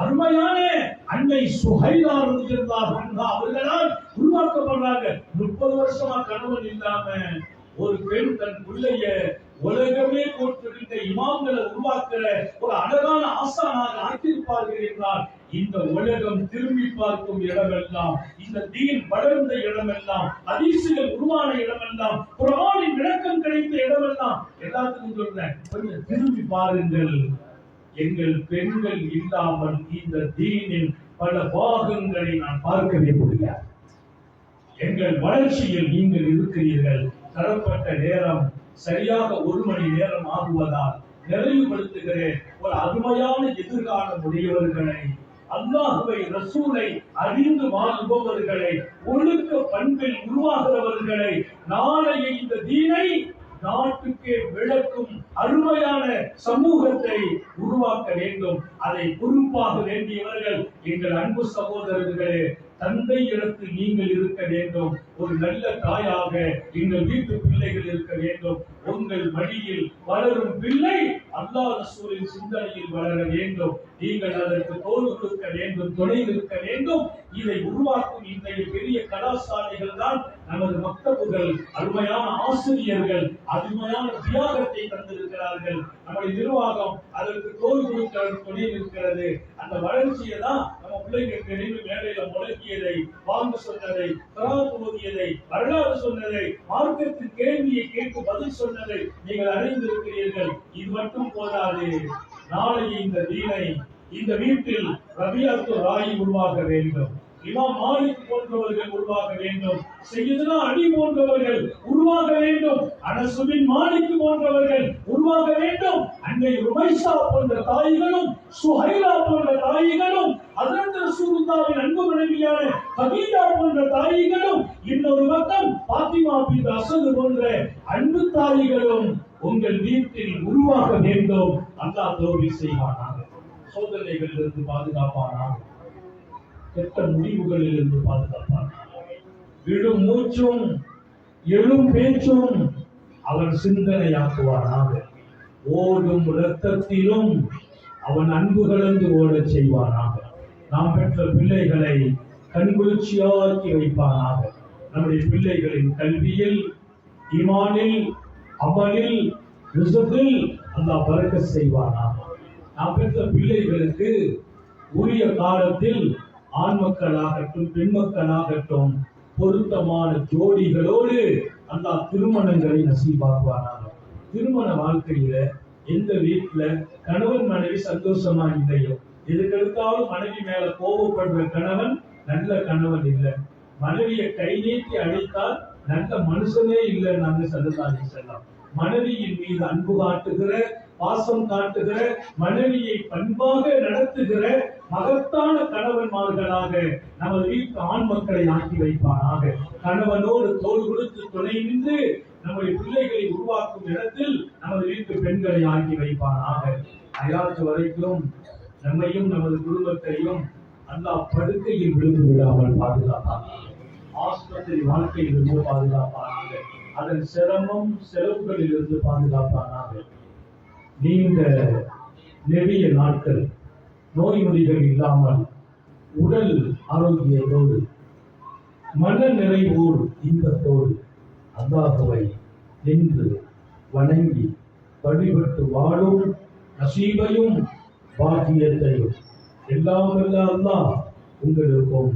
அருமையான அன்னை சுஹைலா ரலியல்லாஹு அன்ஹா அவர்களால் உருவாக்கப்படுறாங்க. 30 வருஷமா கணவன் இல்லாம ஒரு பெண் தன் பிள்ளைய உலகமே போற்றுகின்ற இமாம்களை உருவாக்குற ஒரு அழகான ஆசானாக ஆக்கியிருப்பார்கள் என்றால், இந்த உலகம் திரும்பி பார்க்கும் இடமெல்லாம், இந்த தீன் வளர்ந்த இடமெல்லாம், ஹதீசுகள் உருவான இடமெல்லாம், குர்ஆனின் விளக்கம் கிடைத்த இடமெல்லாம், எல்லாத்துக்கும் சொல்றேன், கொஞ்சம் திரும்பி பாருங்கள். எங்கள் பெண்கள் இல்லாமல் இந்த தீனின் பல பாகங்களை நான் பார்க்கவே முடியாது. எங்கள் வளர்ச்சியில் நீங்கள் இருக்கிறீர்கள். தரப்பட்ட நேரம் சரியாக 1 மணி நேரம் ஆகுவதால் நிறைவுபடுத்துகிறேன். ஒரு அருமையான எதிர்காலம் உடையவர்களை, அல்லாஹ்வை, ரசூலை அறிந்து வாழ்பவர்களை, ஒழுக்க பண்பில் உருவாகிறவர்களை, நாளைய இந்த தீனை நாட்டுக்கே விளக்கும் அருமையான சமூகத்தை உருவாக்க வேண்டும். அதை பொறுப்பாக வேண்டியவர்கள் எங்கள் அன்பு சகோதரர்களே. தந்தை இடத்தில் நீங்கள் இருக்க வேண்டும். ஒரு நல்ல தாயாக எங்கள் வீட்டு பிள்ளைகள் இருக்க வேண்டும். உங்கள் வழியில் வளரும் பிள்ளை அல்லாஹ் ரசூலின் சிந்தனையில் வளர வேண்டும். நீங்கள் அதற்கு தோல் கொடுக்க வேண்டும், துணை நிற்க வேண்டும். இதை உருவாக்கும் இன்றைய பெரிய கலாசாலைகள் தான் நமது மக்தபுகள். அருமையான ஆசிரியர்கள் அருமையான தியாகத்தை தந்திருக்கிறார்கள். நம்முடைய நிர்வாகம் அதற்கு தோல் கொடுக்க துணை நிற்கிறது. அந்த வளர்ச்சியை தான் நம்ம பிள்ளைகளுக்கு நினைவு மேடையில முழக்கியதை, வாங்க சொன்னதை, கராத்து ஓதியதை, வரலாறு சொன்னதை, மார்க்கத்தின் கேள்வியை கேட்டு பதில் சொன்னதை நீங்கள் அறிந்திருக்கிறீர்கள். இது மட்டும் போதாது. நாளைய இந்த தீனை இந்த வீட்டில் ரபியத்துர் ராயி உருவாக வேண்டும். இமாம் மாலிக் போன்றவர்கள் உருவாக வேண்டும். சையதுனா அலி போன்றவர்கள் உருவாக வேண்டும். அனஸ் பின் மாலிக் போன்றவர்கள் உருவாக வேண்டும். அன்னை ருமைஸா போன்ற தாய்களும், சுஹைலா போன்ற தாய்களும், ஹஜ்ரத் ரசூலுல்லாஹ்வின் அன்பு மனைவியான ஹதீஜா போன்ற தாய்களும், இன்னொரு பக்கம் பாத்திமா பின் அஸத் போன்ற அன்பு தாய்களும் உங்கள் வீட்டில் உருவாக வேண்டும். அல்லாஹ் தௌஃபீக் செய்வானாக. சோதனைகளிலிருந்து பாதுகாப்பானாக. கெட்ட முடிவுகளில் இருந்து பாதுகாப்பானாக. விடும் மூச்சும் எழும் பேச்சும் அவன் சிந்தனையாக்குவானாக. ஓடும் இரத்தத்திலும் அவன் அன்பு கலந்து ஓடச் செய்வானாக. நாம் பெற்ற பிள்ளைகளை கண்குளிர்ச்சியாக்கி வைப்பானாக. நம்முடைய பிள்ளைகளின் கல்வியில், ஈமானில், அமலில், ரிஸ்கில் அல்லாஹ் பரக்கத் செய்வானாக. நாம் பெற்ற பிள்ளைகளுக்கு உரிய காலத்தில் ஆண் மக்களாகட்டும் பெண் மக்களாகட்டும் பொருத்தமான ஜோடிகளோடு அல்லாஹ் திருமணங்களை நசீபாக்குவானாக. திருமண வாழ்க்கையில எந்த வீட்டுல கணவன் மனைவி சந்தோஷமா இல்லையோ, எதுக்கெடுத்தாலும் மனைவி மேல கோபப்படுற கணவன் நல்ல கணவன் இல்லை. மனைவியை கை நீட்டி அழைத்தால் நல்ல மனுஷனே இல்லை. நாங்கள் சல்லல்லாஹு செல்லாம் மனைவியின் மீது அன்பு காட்டுகிற, பாசம் காட்டுகிற, மனைவியை பண்பாக நடத்துகிற மகத்தான கணவன்மார்களாக நமது வீட்டு ஆண் மக்களை ஆக்கி வைப்பானாக. கணவனோடு தோள் கொடுத்து துணை நின்று நம்முடைய பிள்ளைகளை உருவாக்கும் இடத்தில் நமது வீட்டு பெண்களை ஆக்கி வைப்பானாக. அயாத்து வரைக்கும் நம்மையும் நமது குடும்பத்தையும் அல்லாஹ் படுக்கையில் விழுந்து விடாமல் பாதுகாப்பானாக. ஆஸ்பத்திரி வாழ்க்கையில் இருந்து பாதுகாப்பானாக. அதன் சிரமம் செலவுகளில் இருந்து பாதுகாப்பானாக. நீண்ட நெடிய நாட்கள் நோய் நொடிகள் இல்லாமல் உடல் ஆரோக்கியத்தோடு மன நிறைவோடு இன்பத்தோடு அல்லாஹ்வை நின்று வணங்கி வழிபட்டு வாழும் நசீபையும் பாக்கியத்தையும் எல்லாம் வல்ல அல்லாஹ் உங்களுக்கும்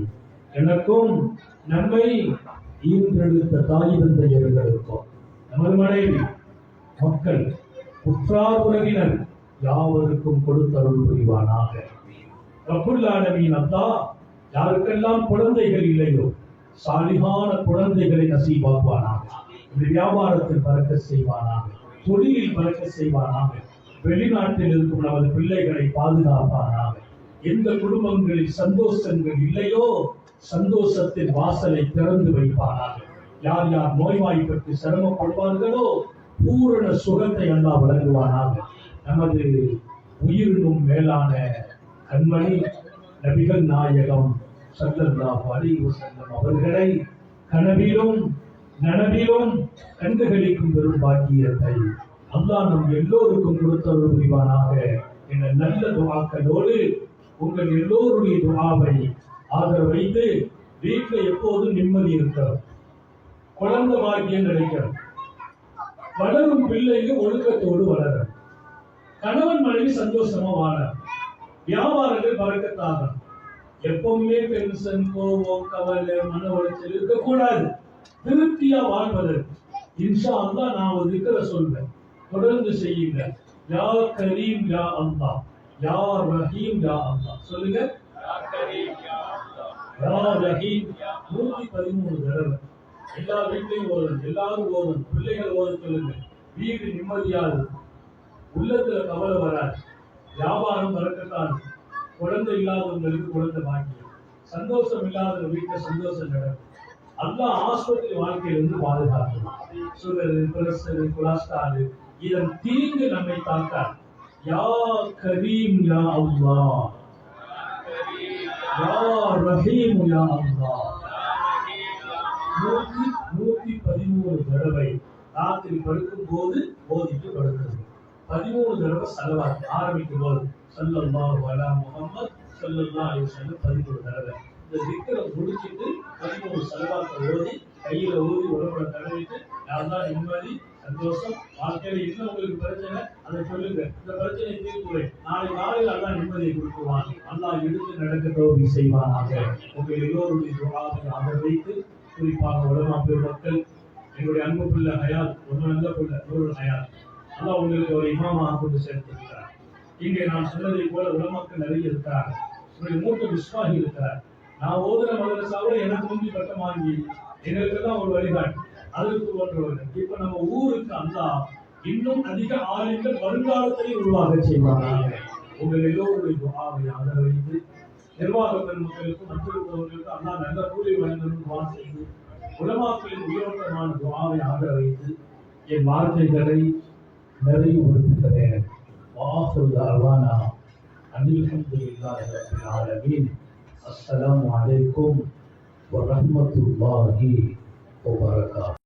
எனக்கும் நம்மை ஈன்றெடுத்த தாய் தந்தையர்களுக்கும் நமது மனைவி மக்கள் உற்றார் உறவினர் யாவருக்கும் கொடுத்தருள் புரிவானாக. ரப்புல் ஆலமீன் அல்லாஹ் யாருக்கெல்லாம் குழந்தைகள் இல்லையோ சாலிகான குழந்தைகளை நசீபாக்குவானாக. இந்த வியாபாரத்தில் பறக்கச் செய்வானாக. தொழிலில் பறக்கச் செய்வானாக. வெளிநாட்டில் இருக்கும் நமது பிள்ளைகளை பாதுகாப்பானாக. எந்த குடும்பங்களில் சந்தோஷங்கள் இல்லையோ சந்தோஷத்தின் வாசலை திறந்து வைப்பானாக. யார் யார் நோய்வாய்ப்பட்டு சிரமப்படுவார்களோ பூரண சுகத்தை அல்லாஹ் வழங்குவானாக. நமது உயிரினும் மேலான கண்மணி நபிகள் நாயகம் ஸல்லல்லாஹு அலைஹி வஸல்லம் அவர்களை கனவிலும் நனவிலும் கண்டுகளிக்கும் பெரும் பாக்கியத்தை அல்லாஹ் நம் எல்லோருக்கும் கொடுத்தருள் புரிவானாக என்ற நல்ல துஆக்களோடு உங்கள் எல்லோருடைய துஆவை ஆதரவு வைத்து வீட்டில் எப்போதும் நிம்மதி இருக்கிறது, குழந்தை பாக்கியம் கிடைக்கிறது, வளரும் பிள்ளைகள் ஒழுக்கத்தோடு வளர, கணவன் மனைவி சந்தோஷமா வாழ, வியாபாரங்கள் பறக்கத்தாக, எப்பவுமே டென்ஷன், கோபம், கவலை, மன உளைச்சல் இருக்கக்கூடாது. திருப்தியா வாழ்வதற்கு இன்ஷா அல்லாஹ் நான் ஒரு திக்ர சொல்றேன், தொடர்ந்து செய்யுங்க. யா கரீம் யா அல்லாஹ், யா ரஹீம் யா அல்லாஹ். சொல்லுங்க. யா கரீம் யா அல்லாஹ், யா ரஹீம் 113 தடவை. எல்லா வீட்லையும் ஓதுங்க, எல்லாரும் ஓதுங்க, பிள்ளைகள் ஓத சொல்லுங்க. வீடு நிம்மதியாது, உள்ளத்துல கவலை வராது, வியாபாரம் பறக்கத்தான், குழந்தை இல்லாதவங்களுக்கு குழந்தை பாக்கியம், சந்தோஷம் இல்லாத வீட்டுல சந்தோஷம் நடக்கும். அல்லாஹ் ஆஸ்பத்திரி வாழ்க்கையிலிருந்து பாதுகாக்கணும். சுகர், பிரஷர், கொலஸ்ட்ரால் இதன் தீங்கு நம்மை தாக்காது. யா கரீம் யா அல்லாஹ், யா ரஹீம் யா அல்லாஹ் 113 தடவை ராத்திரி படுக்கும் போது ஓதிட்டு படுக்கிறது. 13 தடவை ஸலவாத் ஆரம்பிக்கும் போது ஸல்லல்லாஹு அலா முஹம்மத் ஸல்லல்லாஹு அலைஹி வஸல்லம் 13 தடவை. இந்த திக்ரை முடிச்சிட்டு 13 ஸலவாத்தை ஓதி கையில ஊதி உடம்புல தடவிட்டு யாரெல்லாம் நிம்மதி சந்தோஷம் வாழ்க்கையில என்ன உங்களுக்கு பிரச்சனை அதை சொல்லுங்க, இந்த பிரச்சனை தீர்க்குவேன், நாளை நாளையில் அல்லாஹ் நிம்மதியை கொடுக்குவான். அல்லாஹ் எடுத்து நடக்க தௌஃபீக் செய்வானாக. உங்கள் எல்லோருடைய துஆவை ஆதரவைத்து குறிப்பாக உலமா பெருமக்கள், என்னுடைய அன்பு பிள்ளை ஹயாத், ஒரு நல்ல பிள்ளை நூருல் ஹயாத், அல்லாஹ் உங்களுக்கு ஒரு இமாமாக கொண்டு சேர்த்திருக்கிறார். இங்கே நான் சொன்னதை போல உலமாக்கள் நிறைய இருக்கிறார், உங்களுடைய மூத்த விஸ்வாகி இருக்கிறார். நான் ஓதுற மதரசாவோட எனக்கு முந்தி பட்டம் வாங்கி எங்களுக்கெல்லாம் ஒரு வழிகாட்டு, அதற்கு போன்றவர்கள். இப்ப நம்ம ஊருக்கு அல்லாஹ் இன்னும் அதிக ஆளுங்கள் வருங்காலத்திலே உருவாக செய்வாங்க. உங்கள் எல்லோருடைய துஆவை ஆதரவைத்து நிர்வாக பெருமக்களுக்கும் மற்றவர்களுக்கும் அல்லாஹ் நல்ல கூலி வழங்கணும் துஆ செய்து உலமாக்களின் உயர்த்தமான துஆவை ஆதரவைத்து என் வார்த்தைகளை நிறைவுபடுத்துகிறேன். வாஹிரு தஅவானா அனில் ஹம்துலில்லாஹி ரப்பில் ஆலமீன். அஸ்ஸலாமு அலைக்கும் வரஹ்மத்துல்லாஹி வபரகாத்துஹு.